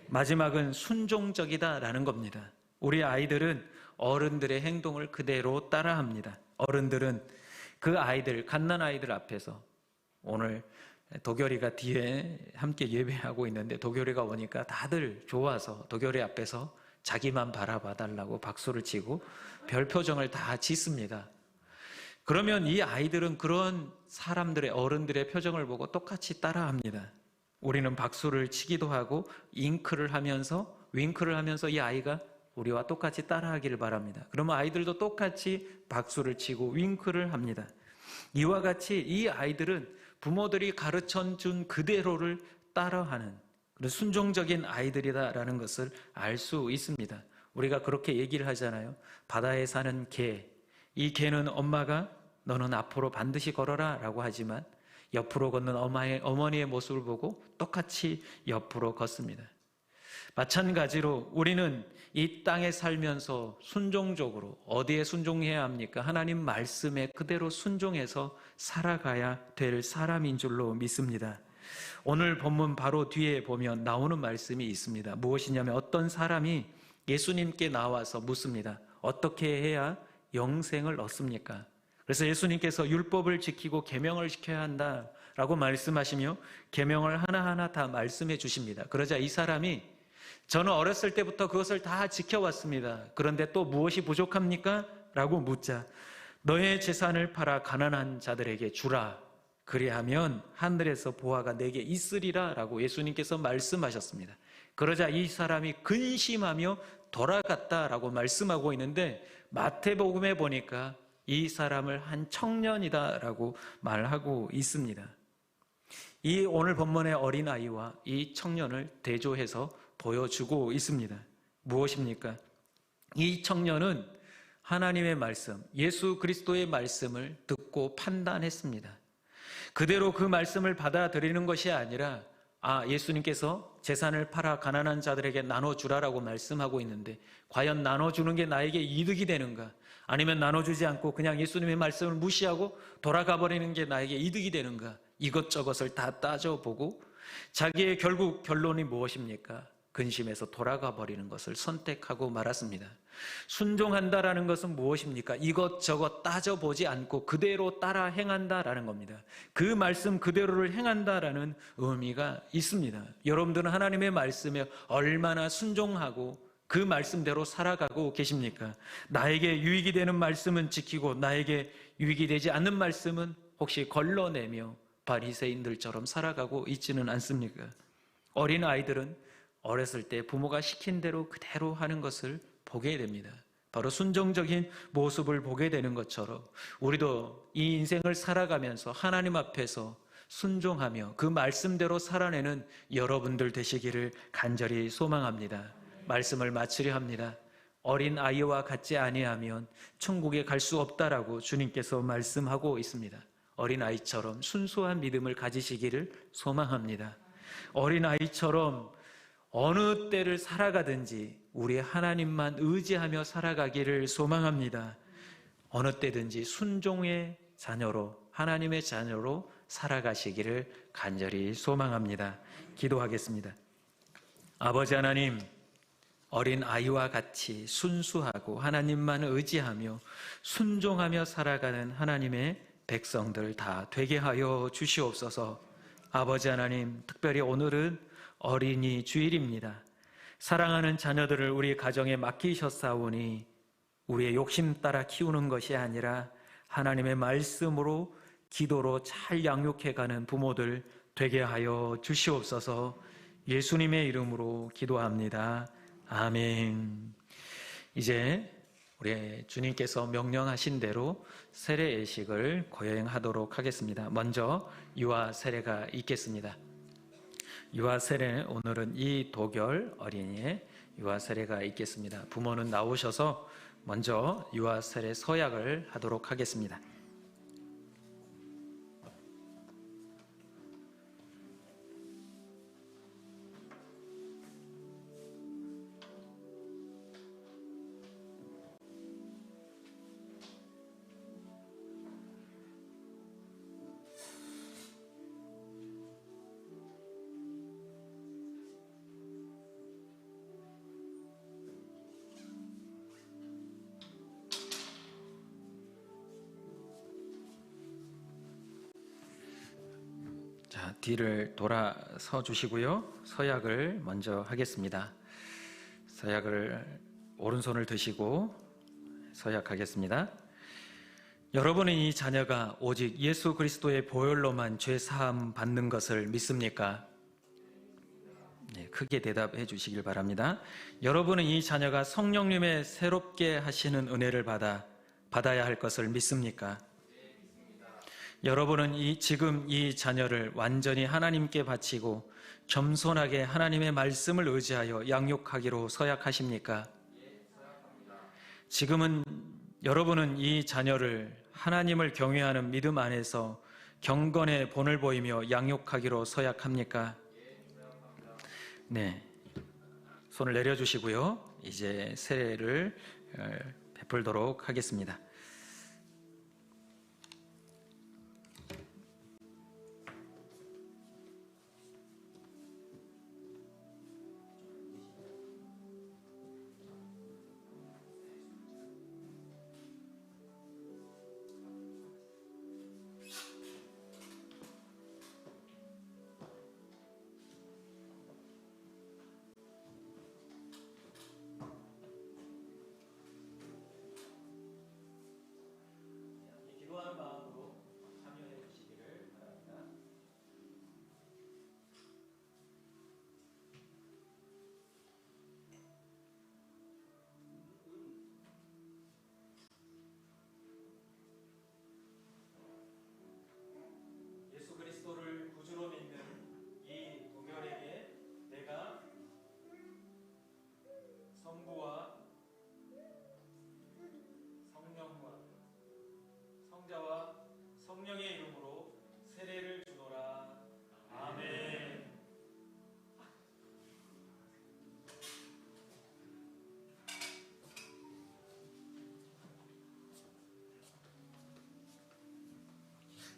마지막은 순종적이다라는 겁니다. 우리 아이들은 어른들의 행동을 그대로 따라합니다. 어른들은 그 아이들, 갓난아이들 앞에서 오늘 도결이가 뒤에 함께 예배하고 있는데 도결이가 오니까 다들 좋아서 도결이 앞에서 자기만 바라봐 달라고 박수를 치고 별 표정을 다 짓습니다. 그러면 이 아이들은 그런 사람들의 어른들의 표정을 보고 똑같이 따라합니다. 우리는 박수를 치기도 하고 윙크를 하면서 이 아이가 우리와 똑같이 따라하기를 바랍니다. 그러면 아이들도 똑같이 박수를 치고 윙크를 합니다. 이와 같이 이 아이들은 부모들이 가르쳐준 그대로를 따라하는 그런 순종적인 아이들이다라는 것을 알 수 있습니다. 우리가 그렇게 얘기를 하잖아요. 바다에 사는 개, 이 개는 엄마가 너는 앞으로 반드시 걸어라 라고 하지만 옆으로 걷는 어머니의 모습을 보고 똑같이 옆으로 걷습니다. 마찬가지로 우리는 이 땅에 살면서 순종적으로 어디에 순종해야 합니까? 하나님 말씀에 그대로 순종해서 살아가야 될 사람인 줄로 믿습니다. 오늘 본문 바로 뒤에 보면 나오는 말씀이 있습니다. 무엇이냐면 어떤 사람이 예수님께 나와서 묻습니다. 어떻게 해야 영생을 얻습니까? 그래서 예수님께서 율법을 지키고 계명을 지켜야 한다라고 말씀하시며 계명을 하나하나 다 말씀해 주십니다. 그러자 이 사람이 저는 어렸을 때부터 그것을 다 지켜왔습니다. 그런데 또 무엇이 부족합니까? 라고 묻자 너의 재산을 팔아 가난한 자들에게 주라. 그리하면 하늘에서 보화가 내게 있으리라 라고 예수님께서 말씀하셨습니다. 그러자 이 사람이 근심하며 돌아갔다라고 말씀하고 있는데 마태복음에 보니까 이 사람을 한 청년이다라고 말하고 있습니다. 이 오늘 본문의 어린아이와 이 청년을 대조해서 보여주고 있습니다. 무엇입니까? 이 청년은 하나님의 말씀, 예수 그리스도의 말씀을 듣고 판단했습니다. 그대로 그 말씀을 받아들이는 것이 아니라 예수님께서 재산을 팔아 가난한 자들에게 나눠주라라고 말씀하고 있는데 과연 나눠주는 게 나에게 이득이 되는가? 아니면 나눠주지 않고 그냥 예수님의 말씀을 무시하고 돌아가 버리는 게 나에게 이득이 되는가? 이것저것을 다 따져보고 자기의 결국 결론이 무엇입니까? 근심해서 돌아가 버리는 것을 선택하고 말았습니다. 순종한다라는 것은 무엇입니까? 이것저것 따져보지 않고 그대로 따라 행한다라는 겁니다. 그 말씀 그대로를 행한다라는 의미가 있습니다. 여러분들은 하나님의 말씀에 얼마나 순종하고 그 말씀대로 살아가고 계십니까? 나에게 유익이 되는 말씀은 지키고 나에게 유익이 되지 않는 말씀은 혹시 걸러내며 바리새인들처럼 살아가고 있지는 않습니까? 어린 아이들은 어렸을 때 부모가 시킨 대로 그대로 하는 것을 보게 됩니다. 바로 순종적인 모습을 보게 되는 것처럼 우리도 이 인생을 살아가면서 하나님 앞에서 순종하며 그 말씀대로 살아내는 여러분들 되시기를 간절히 소망합니다. 말씀을 마치려 합니다. 어린 아이와 같지 아니하면 천국에 갈 수 없다라고 주님께서 말씀하고 있습니다. 어린 아이처럼 순수한 믿음을 가지시기를 소망합니다. 어린 아이처럼 어느 때를 살아가든지 우리 하나님만 의지하며 살아가기를 소망합니다. 어느 때든지 순종의 자녀로, 하나님의 자녀로 살아가시기를 간절히 소망합니다. 기도하겠습니다. 아버지 하나님, 어린 아이와 같이 순수하고 하나님만 의지하며 순종하며 살아가는 하나님의 백성들 다 되게 하여 주시옵소서. 아버지 하나님, 특별히 오늘은 어린이 주일입니다. 사랑하는 자녀들을 우리 가정에 맡기셨사오니 우리의 욕심 따라 키우는 것이 아니라 하나님의 말씀으로 기도로 잘 양육해가는 부모들 되게 하여 주시옵소서. 예수님의 이름으로 기도합니다. 아멘. 이제 우리 주님께서 명령하신 대로 세례 예식을 거행하도록 하겠습니다. 먼저 유아 세례가 있겠습니다. 유아 세례, 오늘은 이도결 어린이의 유아 세례가 있겠습니다. 부모는 나오셔서 먼저 유아 세례 서약을 하도록 하겠습니다. 자, 뒤를 돌아서 주시고요. 서약을 먼저 하겠습니다. 서약을 오른손을 드시고 서약하겠습니다. 여러분은 이 자녀가 오직 예수 그리스도의 보혈로만 죄 사함 받는 것을 믿습니까? 네, 크게 대답해 주시길 바랍니다. 여러분은 이 자녀가 성령님의 새롭게 하시는 은혜를 받아야 할 것을 믿습니까? 여러분은 지금 이 자녀를 완전히 하나님께 바치고 겸손하게 하나님의 말씀을 의지하여 양육하기로 서약하십니까? 지금은 여러분은 이 자녀를 하나님을 경외하는 믿음 안에서 경건의 본을 보이며 양육하기로 서약합니까? 네, 손을 내려주시고요. 이제 세례를 베풀도록 하겠습니다.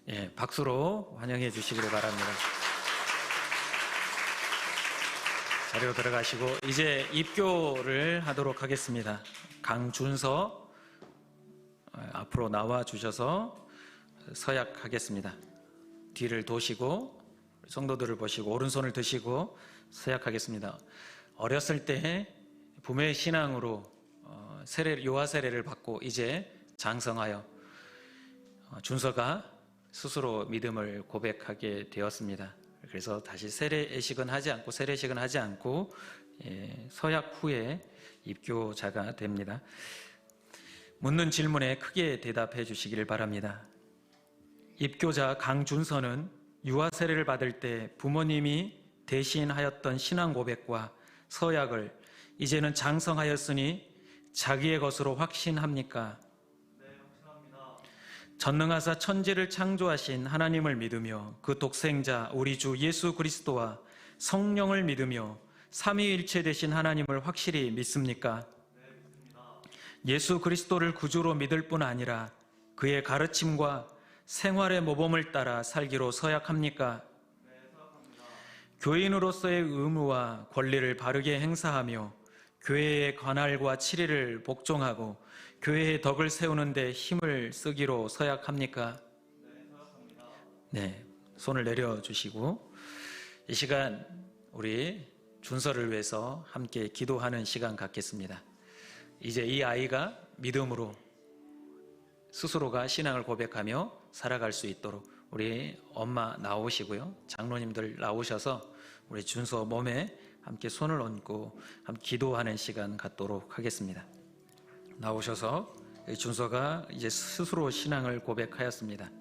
예, 박수로 환영해 주시기를 바랍니다. 자리로 들어가시고 이제 입교를 하도록 하겠습니다. 강준서 앞으로 나와 주셔서 서약하겠습니다. 뒤를 도시고 성도들을 보시고 오른손을 드시고 서약하겠습니다. 어렸을 때 부모의 신앙으로 유아 세례를 받고 이제 장성하여 준서가 스스로 믿음을 고백하게 되었습니다. 그래서 다시 세례식은 하지 않고 서약 후에 입교자가 됩니다. 묻는 질문에 크게 대답해 주시기를 바랍니다. 입교자 강준서는 유아 세례를 받을 때 부모님이 대신하였던 신앙 고백과 서약을 이제는 장성하였으니 자기의 것으로 확신합니까? 네, 확신합니다. 전능하사 천지를 창조하신 하나님을 믿으며 그 독생자 우리 주 예수 그리스도와 성령을 믿으며 삼위일체 되신 하나님을 확실히 믿습니까? 네, 믿습니다. 예수 그리스도를 구주로 믿을 뿐 아니라 그의 가르침과 생활의 모범을 따라 살기로 서약합니까? 네, 서약합니다. 교인으로서의 의무와 권리를 바르게 행사하며 교회의 관할과 치리를 복종하고 교회의 덕을 세우는 데 힘을 쓰기로 서약합니까? 네, 서약합니다. 네, 손을 내려주시고 이 시간 우리 준서를 위해서 함께 기도하는 시간 갖겠습니다. 이제 이 아이가 믿음으로 스스로가 신앙을 고백하며 살아갈 수 있도록 우리 엄마 나오시고요. 장로님들 나오셔서 우리 준서 몸에 함께 손을 얹고 함께 기도하는 시간 갖도록 하겠습니다. 나오셔서 준서가 이제 스스로 신앙을 고백하였습니다.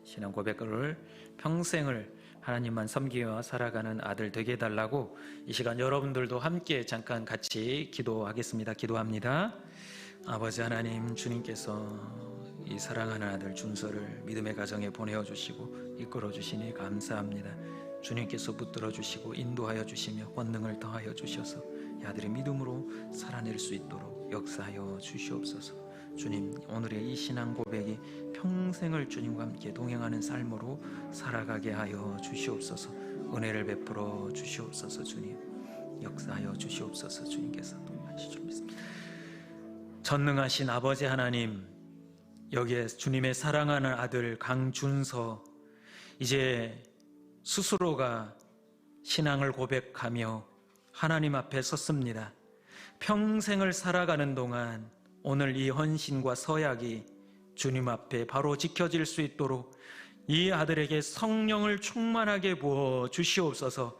신앙 고백을 평생을 하나님만 섬기며 살아가는 아들 되게 해달라고 이 시간 여러분들도 함께 잠깐 같이 기도하겠습니다. 기도합니다. 아버지 하나님, 주님께서 이 사랑하는 아들 준서를 믿음의 가정에 보내어 주시고 이끌어 주시니 감사합니다. 주님께서 붙들어 주시고 인도하여 주시며 권능을 더하여 주셔서 이 아들의 믿음으로 살아낼 수 있도록 역사하여 주시옵소서. 주님, 오늘의 이 신앙 고백이 평생을 주님과 함께 동행하는 삶으로 살아가게 하여 주시옵소서. 은혜를 베풀어 주시옵소서. 주님, 역사하여 주시옵소서. 주님께서 동행하실 줄 믿습니다. 전능하신 아버지 하나님, 여기에 주님의 사랑하는 아들 강준서, 이제 스스로가 신앙을 고백하며 하나님 앞에 섰습니다. 평생을 살아가는 동안 오늘 이 헌신과 서약이 주님 앞에 바로 지켜질 수 있도록 이 아들에게 성령을 충만하게 부어 주시옵소서.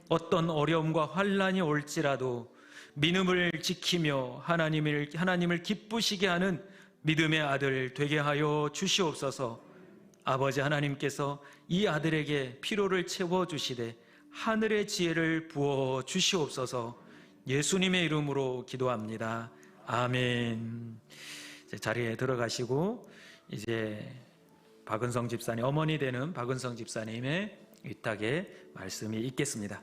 어떤 어려움과 환난이 올지라도 믿음을 지키며 하나님을 기쁘시게 하는 믿음의 아들 되게 하여 주시옵소서. 아버지 하나님께서 이 아들에게 피로를 채워주시되 하늘의 지혜를 부어 주시옵소서. 예수님의 이름으로 기도합니다. 아멘. 이제 자리에 들어가시고 이제 박은성 집사님, 어머니 되는 박은성 집사님의 위탁에 말씀이 있겠습니다.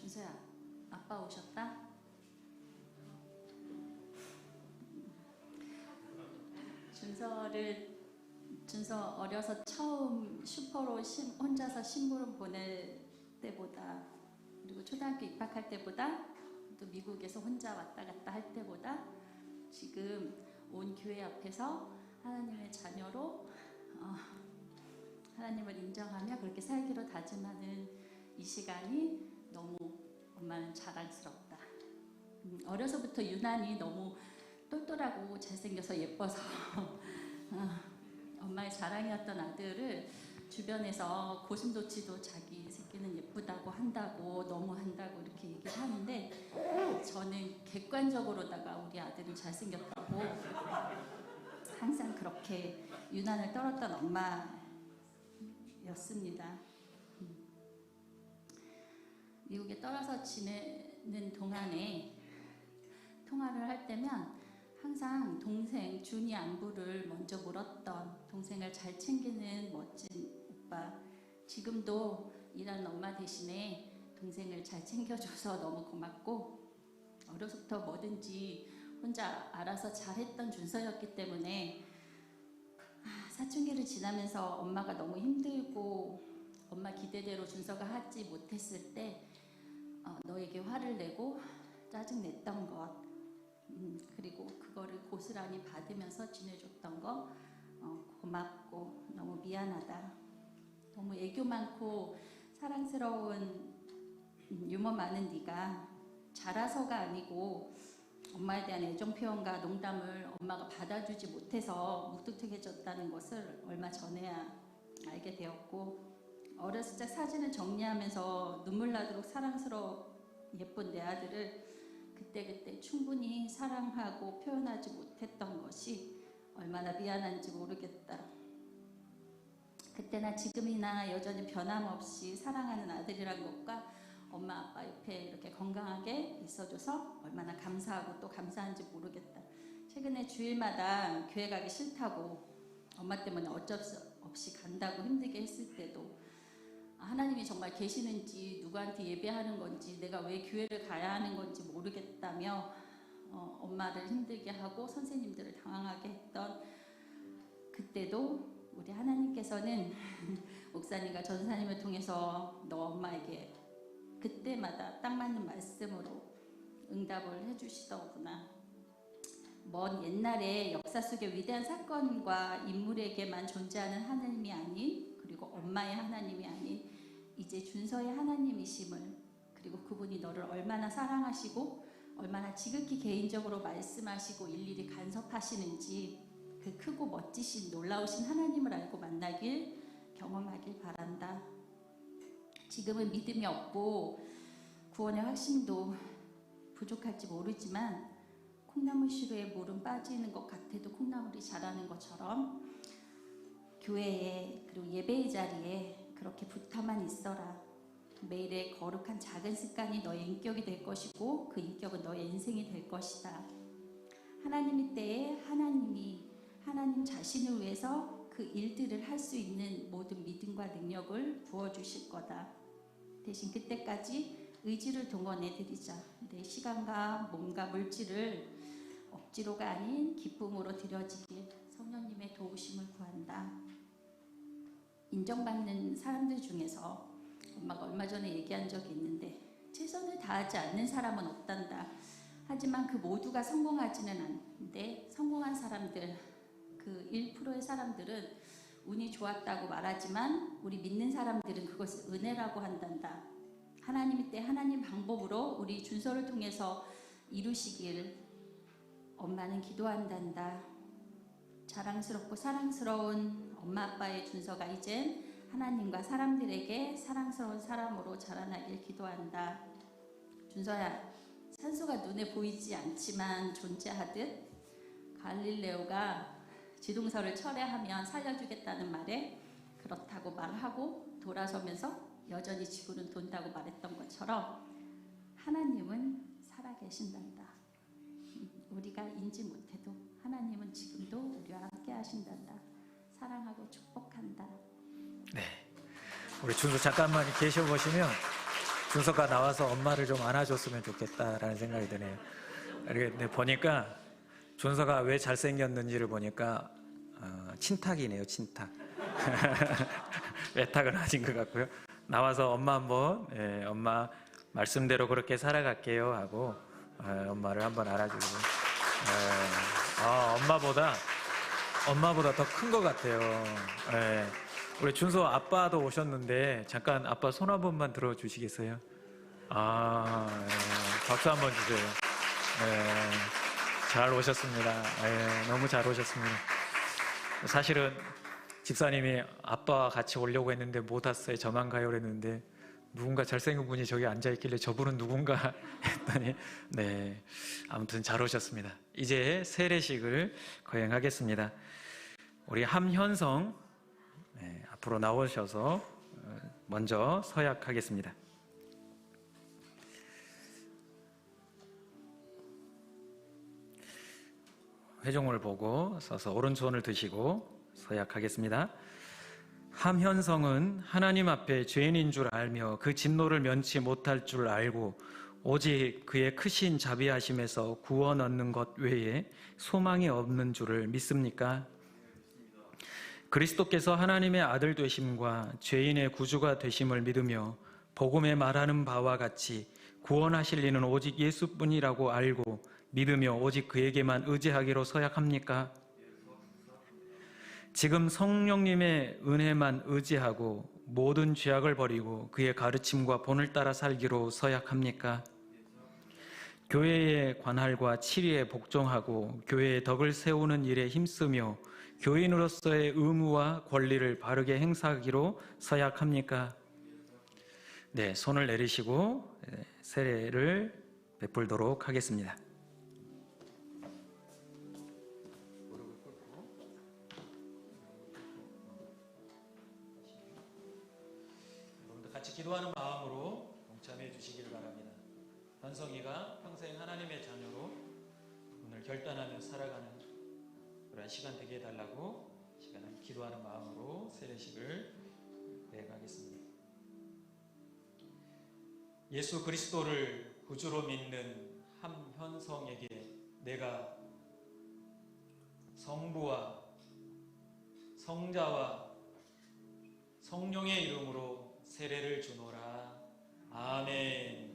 준서야, 아빠 오셨다? 준서 어려서 처음 슈퍼로 혼자서 심부름 보낼 때보다, 그리고 초등학교 입학할 때보다, 또 미국에서 혼자 왔다 갔다 할 때보다 지금 온 교회 앞에서 하나님의 자녀로 하나님을 인정하며 그렇게 살기로 다짐하는 이 시간이 너무 엄마는 자랑스럽다. 어려서부터 유난히 너무 똘똘하고 잘생겨서 예뻐서 엄마의 자랑이었던 아들을 주변에서 고슴도치도 자기 새끼는 예쁘다고 한다고 너무 한다고 이렇게 얘기를 하는데, 저는 객관적으로다가 우리 아들은 잘생겼다고 항상 그렇게 유난을 떨었던 엄마였습니다. 미국에 떨어져 지내는 동안에 통화를 할 때면 항상 동생 준이 안부를 먼저 물었던, 동생을 잘 챙기는 멋진 오빠. 지금도 일하는 엄마 대신에 동생을 잘 챙겨줘서 너무 고맙고, 어려서부터 뭐든지 혼자 알아서 잘했던 준서였기 때문에 사춘기를 지나면서 엄마가 너무 힘들고 엄마 기대대로 준서가 하지 못했을 때 너에게 화를 내고 짜증냈던 것, 그리고 그거를 고스란히 받으면서 지내줬던 거 고맙고 너무 미안하다. 너무 애교 많고 사랑스러운 유머 많은 네가 자라서가 아니고 엄마에 대한 애정 표현과 농담을 엄마가 받아주지 못해서 무뚝뚝해졌다는 것을 얼마 전에야 알게 되었고, 어렸을 적 사진을 정리하면서 눈물 나도록 사랑스러워 예쁜 내 아들을 그때그때 충분히 사랑하고 표현하지 못했던 것이 얼마나 미안한지 모르겠다. 그때나 지금이나 여전히 변함없이 사랑하는 아들이란 것과 엄마 아빠 옆에 이렇게 건강하게 있어줘서 얼마나 감사하고 또 감사한지 모르겠다. 최근에 주일마다 교회 가기 싫다고 엄마 때문에 어쩔 수 없이 간다고 힘들게 했을 때도 하나님이 정말 계시는지, 누구한테 예배하는 건지, 내가 왜 교회를 가야 하는 건지 모르겠다며 엄마를 힘들게 하고 선생님들을 당황하게 했던 그때도 우리 하나님께서는 목사님과 전사님을 통해서 너 엄마에게 그때마다 딱 맞는 말씀으로 응답을 해주시더구나. 먼 옛날에 역사 속의 위대한 사건과 인물에게만 존재하는 하나님이 아닌, 그리고 엄마의 하나님이 아닌 이제 준서의 하나님이심을, 그리고 그분이 너를 얼마나 사랑하시고 얼마나 지극히 개인적으로 말씀하시고 일일이 간섭하시는지 그 크고 멋지신 놀라우신 하나님을 알고 만나길, 경험하길 바란다. 지금은 믿음이 없고 구원의 확신도 부족할지 모르지만 콩나물 시루에 물은 빠지는 것 같아도 콩나물이 자라는 것처럼 교회에, 그리고 예배의 자리에 그렇게 붙어만 있어라. 매일의 거룩한 작은 습관이 너의 인격이 될 것이고 그 인격은 너의 인생이 될 것이다. 하나님의 때에 하나님 자신을 위해서 그 일들을 할 수 있는 모든 믿음과 능력을 부어주실 거다. 대신 그때까지 의지를 동원해 드리자. 내 시간과 몸과 물질을 억지로가 아닌 기쁨으로 드려지길 성령님의 도우심을 구한다. 인정받는 사람들 중에서 엄마가 얼마 전에 얘기한 적이 있는데, 최선을 다하지 않는 사람은 없단다. 하지만 그 모두가 성공하지는 않는데, 성공한 사람들, 그 1%의 사람들은 운이 좋았다고 말하지만 우리 믿는 사람들은 그것을 은혜라고 한단다. 하나님의 때 하나님 방법으로 우리 준서를 통해서 이루시길 엄마는 기도한단다. 자랑스럽고 사랑스러운 엄마 아빠의 준서가 이젠 하나님과 사람들에게 사랑스러운 사람으로 자라나길 기도한다. 준서야, 산소가 눈에 보이지 않지만 존재하듯 갈릴레오가 지동설을 철회하면 살려주겠다는 말에 그렇다고 말하고 돌아서면서 여전히 지구는 돈다고 말했던 것처럼 하나님은 살아계신단다. 우리가 인지 못해도 하나님은 지금도 우리와 함께 하신단다. 사랑하고 축복한다. 네, 우리 준서 잠깐만 계셔보시면 준서가 나와서 엄마를 좀 안아줬으면 좋겠다라는 생각이 드네요. 이렇게 보니까 준서가 왜 잘생겼는지를 보니까 친탁이네요. 친탁. 외탁은 아닌 것 같고요. 나와서 엄마 한번, 엄마 말씀대로 그렇게 살아갈게요 하고 엄마를 한번 알아주고, 엄마보다 더 큰 것 같아요. 우리 준서 아빠도 오셨는데 잠깐 아빠 손 한 번만 들어주시겠어요? 박수 한번 주세요. 잘 오셨습니다. 너무 잘 오셨습니다. 사실은 집사님이 아빠와 같이 오려고 했는데 못 왔어요. 저만 가요 그랬는데 누군가 잘생긴 분이 저기 앉아있길래 저분은 누군가 했더니 네, 아무튼 잘 오셨습니다. 이제 세례식을 거행하겠습니다. 우리 함현성 앞으로 나오셔서 먼저 서약하겠습니다. 회중을 보고 서서 오른손을 드시고 서약하겠습니다. 함현성은 하나님 앞에 죄인인 줄 알며 그 진노를 면치 못할 줄 알고 오직 그의 크신 자비하심에서 구원 얻는 것 외에 소망이 없는 줄을 믿습니까? 그리스도께서 하나님의 아들 되심과 죄인의 구주가 되심을 믿으며 복음에 말하는 바와 같이 구원하실 이는 오직 예수뿐이라고 알고 믿으며 오직 그에게만 의지하기로 서약합니까? 지금 성령님의 은혜만 의지하고 모든 죄악을 버리고 그의 가르침과 본을 따라 살기로 서약합니까? 교회의 관할과 치리에 복종하고 교회의 덕을 세우는 일에 힘쓰며 교인으로서의 의무와 권리를 바르게 행사하기로 서약합니까? 네, 손을 내리시고 세례를 베풀도록 하겠습니다. 여러분들 같이 기도하는 마음으로 동참해 주시길 바랍니다. 현성이가 평생 하나님의 자녀로 오늘 결단하며 살아가는 그런 시간 되게 해달라고 시간을 기도하는 마음으로 세례식을 내가겠습니다. 예수 그리스도를 구주로 믿는 함현성에게 내가 성부와 성자와 성령의 이름으로 세례를 주노라. 아멘.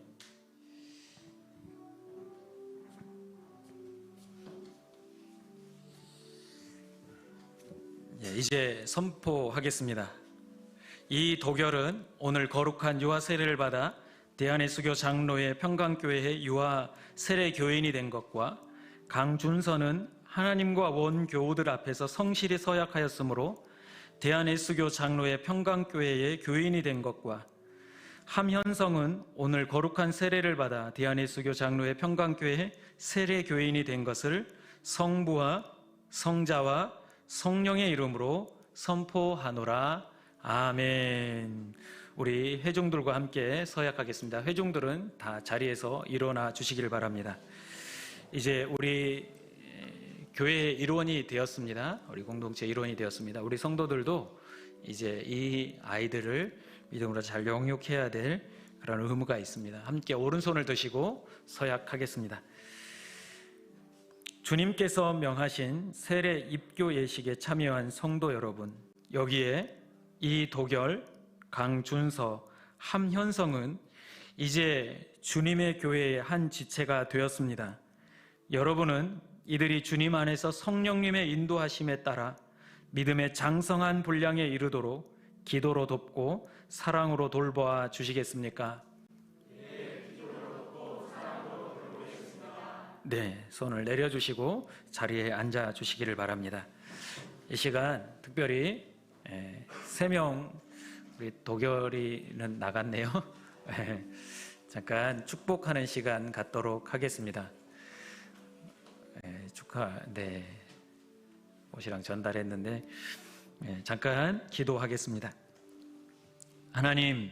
이제 선포하겠습니다. 이 도결은 오늘 거룩한 유아 세례를 받아 대한예수교 장로의 평강교회의 유아 세례 교인이 된 것과 강준서는 하나님과 원 교우들 앞에서 성실히 서약하였으므로 대한예수교 장로의 평강교회의 교인이 된 것과 함현성은 오늘 거룩한 세례를 받아 대한예수교 장로의 평강교회의 세례 교인이 된 것을 성부와 성자와 성령의 이름으로 선포하노라. 아멘. 우리 회중들과 함께 서약하겠습니다. 회중들은 다 자리에서 일어나 주시길 바랍니다. 이제 우리 교회의 일원이 되었습니다. 우리 공동체 일원이 되었습니다. 우리 성도들도 이제 이 아이들을 믿음으로 잘 영육해야 될 그런 의무가 있습니다. 함께 오른손을 드시고 서약하겠습니다. 주님께서 명하신 세례 입교 예식에 참여한 성도 여러분, 여기에 이도결, 강준서, 함현성은 이제 주님의 교회의 한 지체가 되었습니다. 여러분은 이들이 주님 안에서 성령님의 인도하심에 따라 믿음의 장성한 분량에 이르도록 기도로 돕고 사랑으로 돌보아 주시겠습니까? 네, 손을 내려주시고 자리에 앉아 주시기를 바랍니다. 이 시간 특별히 3명 우리 도결이는 나갔네요. 잠깐 축복하는 시간 갖도록 하겠습니다. 옷이랑 전달했는데 잠깐 기도하겠습니다. 하나님,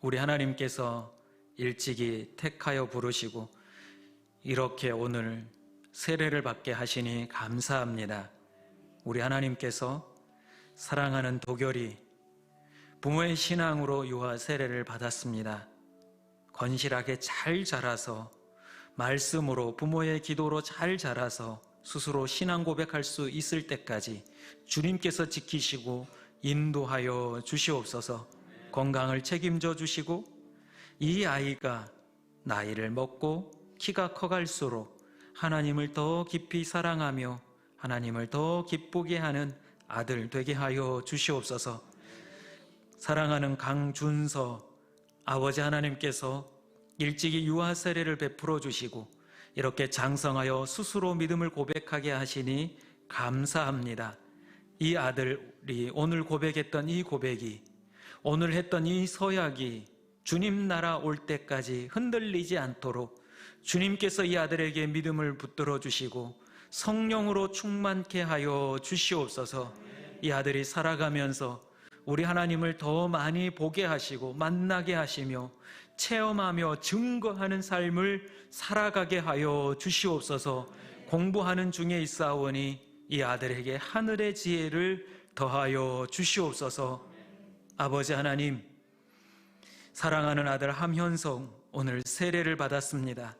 우리 하나님께서 일찍이 택하여 부르시고 이렇게 오늘 세례를 받게 하시니 감사합니다. 우리 하나님께서 사랑하는 도결이 부모의 신앙으로 유아 세례를 받았습니다. 건실하게 잘 자라서 말씀으로 부모의 기도로 잘 자라서 스스로 신앙 고백할 수 있을 때까지 주님께서 지키시고 인도하여 주시옵소서. 건강을 책임져 주시고 이 아이가 나이를 먹고 키가 커갈수록 하나님을 더 깊이 사랑하며 하나님을 더 기쁘게 하는 아들 되게 하여 주시옵소서. 사랑하는 강준서 아버지 하나님께서 일찍이 유아 세례를 베풀어 주시고 이렇게 장성하여 스스로 믿음을 고백하게 하시니 감사합니다. 이 아들이 오늘 고백했던 이 고백이, 오늘 했던 이 서약이 주님 나라 올 때까지 흔들리지 않도록 주님께서 이 아들에게 믿음을 붙들어 주시고 성령으로 충만케 하여 주시옵소서. 이 아들이 살아가면서 우리 하나님을 더 많이 보게 하시고 만나게 하시며 체험하며 증거하는 삶을 살아가게 하여 주시옵소서. 공부하는 중에 있사오니 이 아들에게 하늘의 지혜를 더하여 주시옵소서. 아버지 하나님, 사랑하는 아들 함현성 오늘 세례를 받았습니다.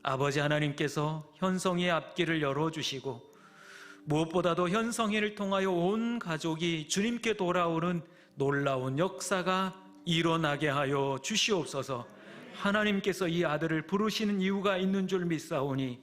아버지 하나님께서 현성이의 앞길을 열어주시고 무엇보다도 현성이를 통하여 온 가족이 주님께 돌아오는 놀라운 역사가 일어나게 하여 주시옵소서. 하나님께서 이 아들을 부르시는 이유가 있는 줄 믿사오니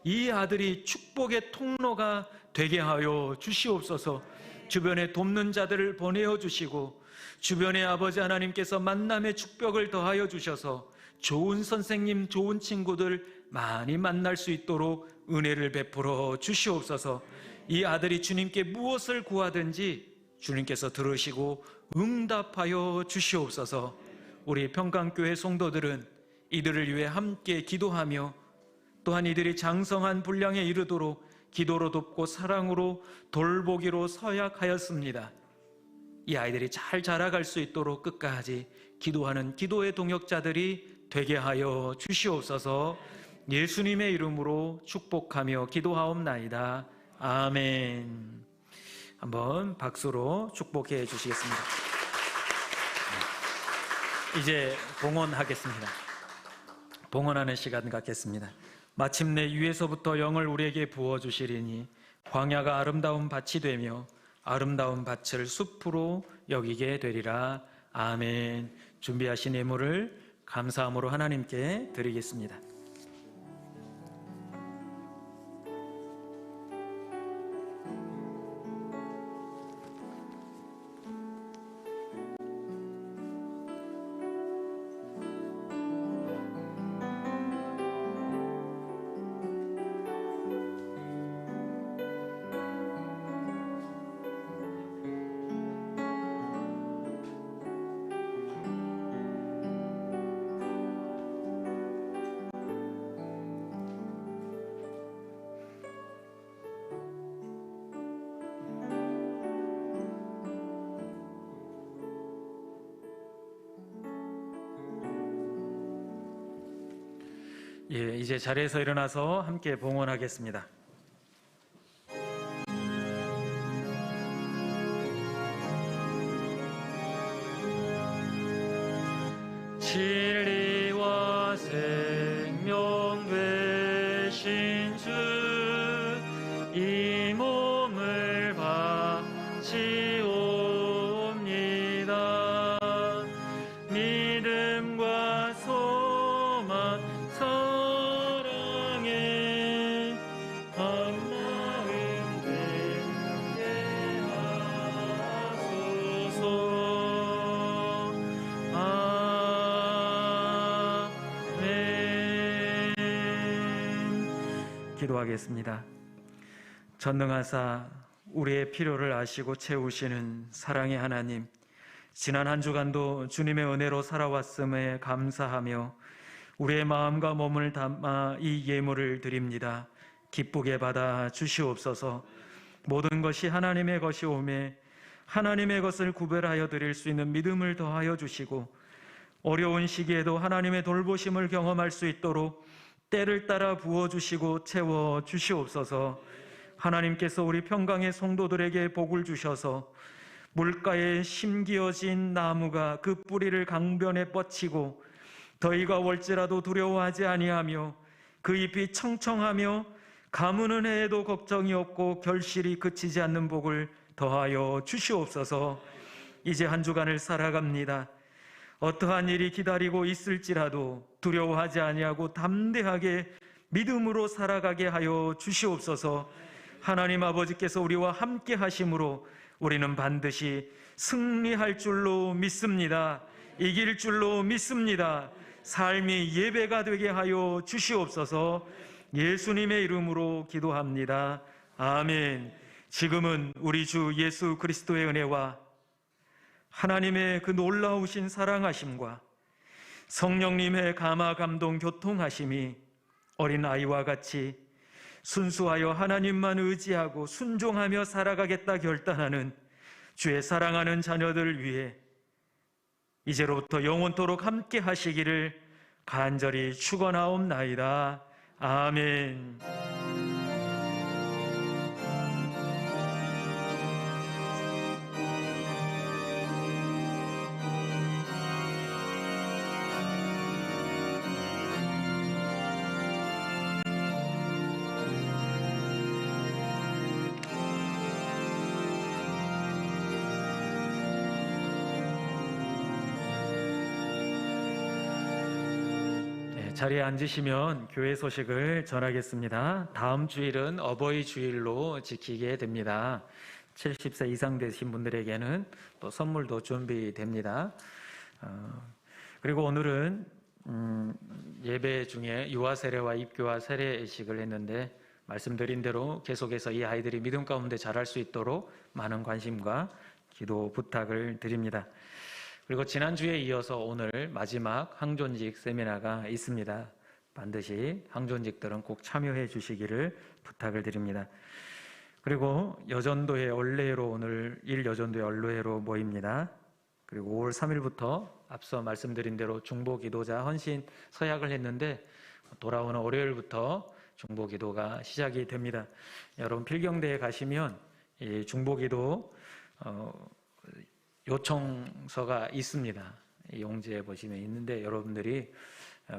이 아들이 축복의 통로가 되게 하여 주시옵소서. 주변에 돕는 자들을 보내어 주시고 주변에 아버지 하나님께서 만남의 축복을 더하여 주셔서 좋은 선생님, 좋은 친구들 많이 만날 수 있도록 은혜를 베풀어 주시옵소서. 이 아들이 주님께 무엇을 구하든지 주님께서 들으시고 응답하여 주시옵소서. 우리 평강교회 성도들은 이들을 위해 함께 기도하며 또한 이들이 장성한 분량에 이르도록 기도로 돕고 사랑으로 돌보기로 서약하였습니다. 이 아이들이 잘 자라갈 수 있도록 끝까지 기도하는 기도의 동역자들이 되게 하여 주시옵소서. 예수님의 이름으로 축복하며 기도하옵나이다. 아멘. 한번 박수로 축복해 주시겠습니다. 이제 봉헌하겠습니다. 봉헌하는 시간 갖겠습니다. 마침내 위에서부터 영을 우리에게 부어주시리니 광야가 아름다운 밭이 되며 아름다운 밭을 숲으로 여기게 되리라. 아멘. 준비하신 예물을 감사함으로 하나님께 드리겠습니다. 예, 이제 자리에서 일어나서 함께 봉헌하겠습니다. 진리와 생명 되신 주, 이 몸을 바치옵니다. 믿음과 소망 사랑에 한마음 되게 하소서. 아멘. 기도하겠습니다. 전능하사 우리의 필요를 아시고 채우시는 사랑의 하나님, 지난 한 주간도 주님의 은혜로 살아왔음에 감사하며 우리의 마음과 몸을 담아 이 예물을 드립니다. 기쁘게 받아 주시옵소서. 모든 것이 하나님의 것이 오매 하나님의 것을 구별하여 드릴 수 있는 믿음을 더하여 주시고 어려운 시기에도 하나님의 돌보심을 경험할 수 있도록 때를 따라 부어주시고 채워주시옵소서. 하나님께서 우리 평강의 성도들에게 복을 주셔서 물가에 심기어진 나무가 그 뿌리를 강변에 뻗치고 더위가 올지라도 두려워하지 아니하며 그 잎이 청청하며 가무는 해에도 걱정이 없고 결실이 그치지 않는 복을 더하여 주시옵소서. 이제 한 주간을 살아갑니다. 어떠한 일이 기다리고 있을지라도 두려워하지 아니하고 담대하게 믿음으로 살아가게 하여 주시옵소서. 하나님 아버지께서 우리와 함께 하심으로 우리는 반드시 승리할 줄로 믿습니다. 이길 줄로 믿습니다. 삶이 예배가 되게 하여 주시옵소서. 예수님의 이름으로 기도합니다. 아멘. 지금은 우리 주 예수 그리스도의 은혜와 하나님의 그 놀라우신 사랑하심과 성령님의 감화 감동 교통하심이 어린아이와 같이 순수하여 하나님만 의지하고 순종하며 살아가겠다 결단하는 주의 사랑하는 자녀들을 위해 이제로부터 영원토록 함께 하시기를 간절히 축원하옵나이다. 아멘. 자리에 앉으시면 교회 소식을 전하겠습니다. 다음 주일은 어버이 주일로 지키게 됩니다. 70세 이상 되신 분들에게는 또 선물도 준비됩니다. 그리고 오늘은 예배 중에 유아 세례와 입교와 세례식을 했는데 말씀드린 대로 계속해서 이 아이들이 믿음 가운데 자랄 수 있도록 많은 관심과 기도 부탁을 드립니다. 그리고 지난주에 이어서 오늘 마지막 항존직 세미나가 있습니다. 반드시 항존직들은 꼭 참여해 주시기를 부탁을 드립니다. 그리고 여전도회 원래로 오늘 1여전도회 원래로 모입니다. 그리고 5월 3일부터 앞서 말씀드린 대로 중보기도자 헌신 서약을 했는데 돌아오는 월요일부터 중보기도가 시작이 됩니다. 여러분 필경대에 가시면 이 중보기도 요청서가 있습니다. 용지에 보시면 있는데 여러분들이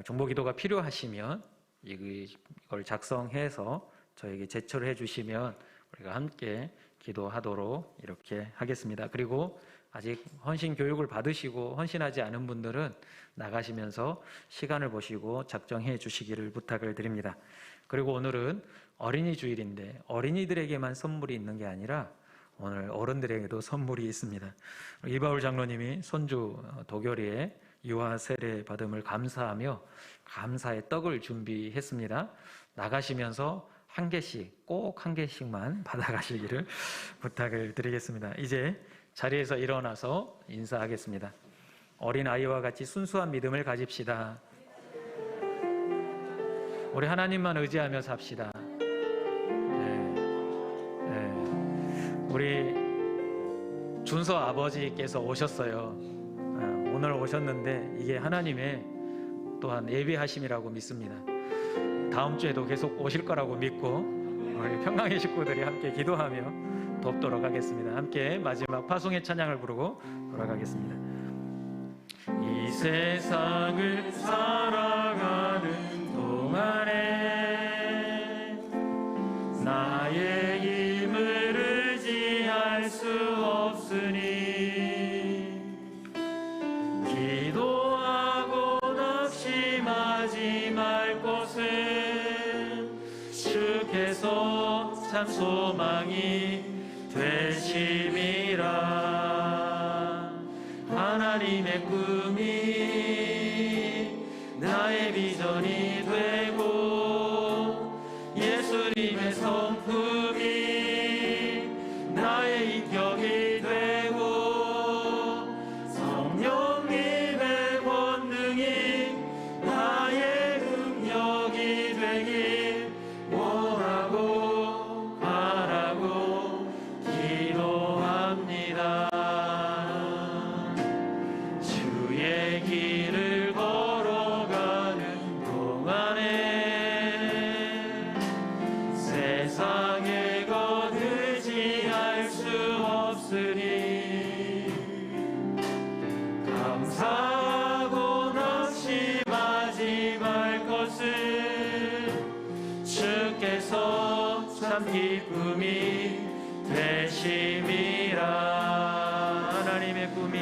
중보기도가 필요하시면 이걸 작성해서 저에게 제출해 주시면 우리가 함께 기도하도록 이렇게 하겠습니다. 그리고 아직 헌신 교육을 받으시고 헌신하지 않은 분들은 나가시면서 시간을 보시고 작정해 주시기를 부탁을 드립니다. 그리고 오늘은 어린이 주일인데 어린이들에게만 선물이 있는 게 아니라 오늘 어른들에게도 선물이 있습니다. 이바울 장로님이 손주 도결이의 유아 세례 받음을 감사하며 감사의 떡을 준비했습니다. 나가시면서 한 개씩 꼭 한 개씩만 받아가시기를 부탁을 드리겠습니다. 이제 자리에서 일어나서 인사하겠습니다. 어린 아이와 같이 순수한 믿음을 가집시다. 우리 하나님만 의지하며 삽시다. 우리 준서 아버지께서 오셨어요. 오늘 오셨는데 이게 하나님의 또한 예비하심이라고 믿습니다. 다음 주에도 계속 오실 거라고 믿고 우리 평강의 식구들이 함께 기도하며 돕도록 하겠습니다. 함께 마지막 파송의 찬양을 부르고 돌아가겠습니다. 이 세상을 살아가는 동안에 나의 힘을 의지할 수 없으니 기도하고 낙심하지 말 것은 주께서 참 소망이 되심이라. 하나님의 꿈이 나의 비전이 되고 예수님의 성품이 나의 인격이 되고 성령님의 권능이 나의 능력이 되길 원하고 바라고 기도합니다. 주의 길을 걸어가는 동안에 세상의 것 의지할 수 없으니 감사하고 낙심하지 말 것은 주께서 참 기쁨이 되심이라. 하나님의 꿈이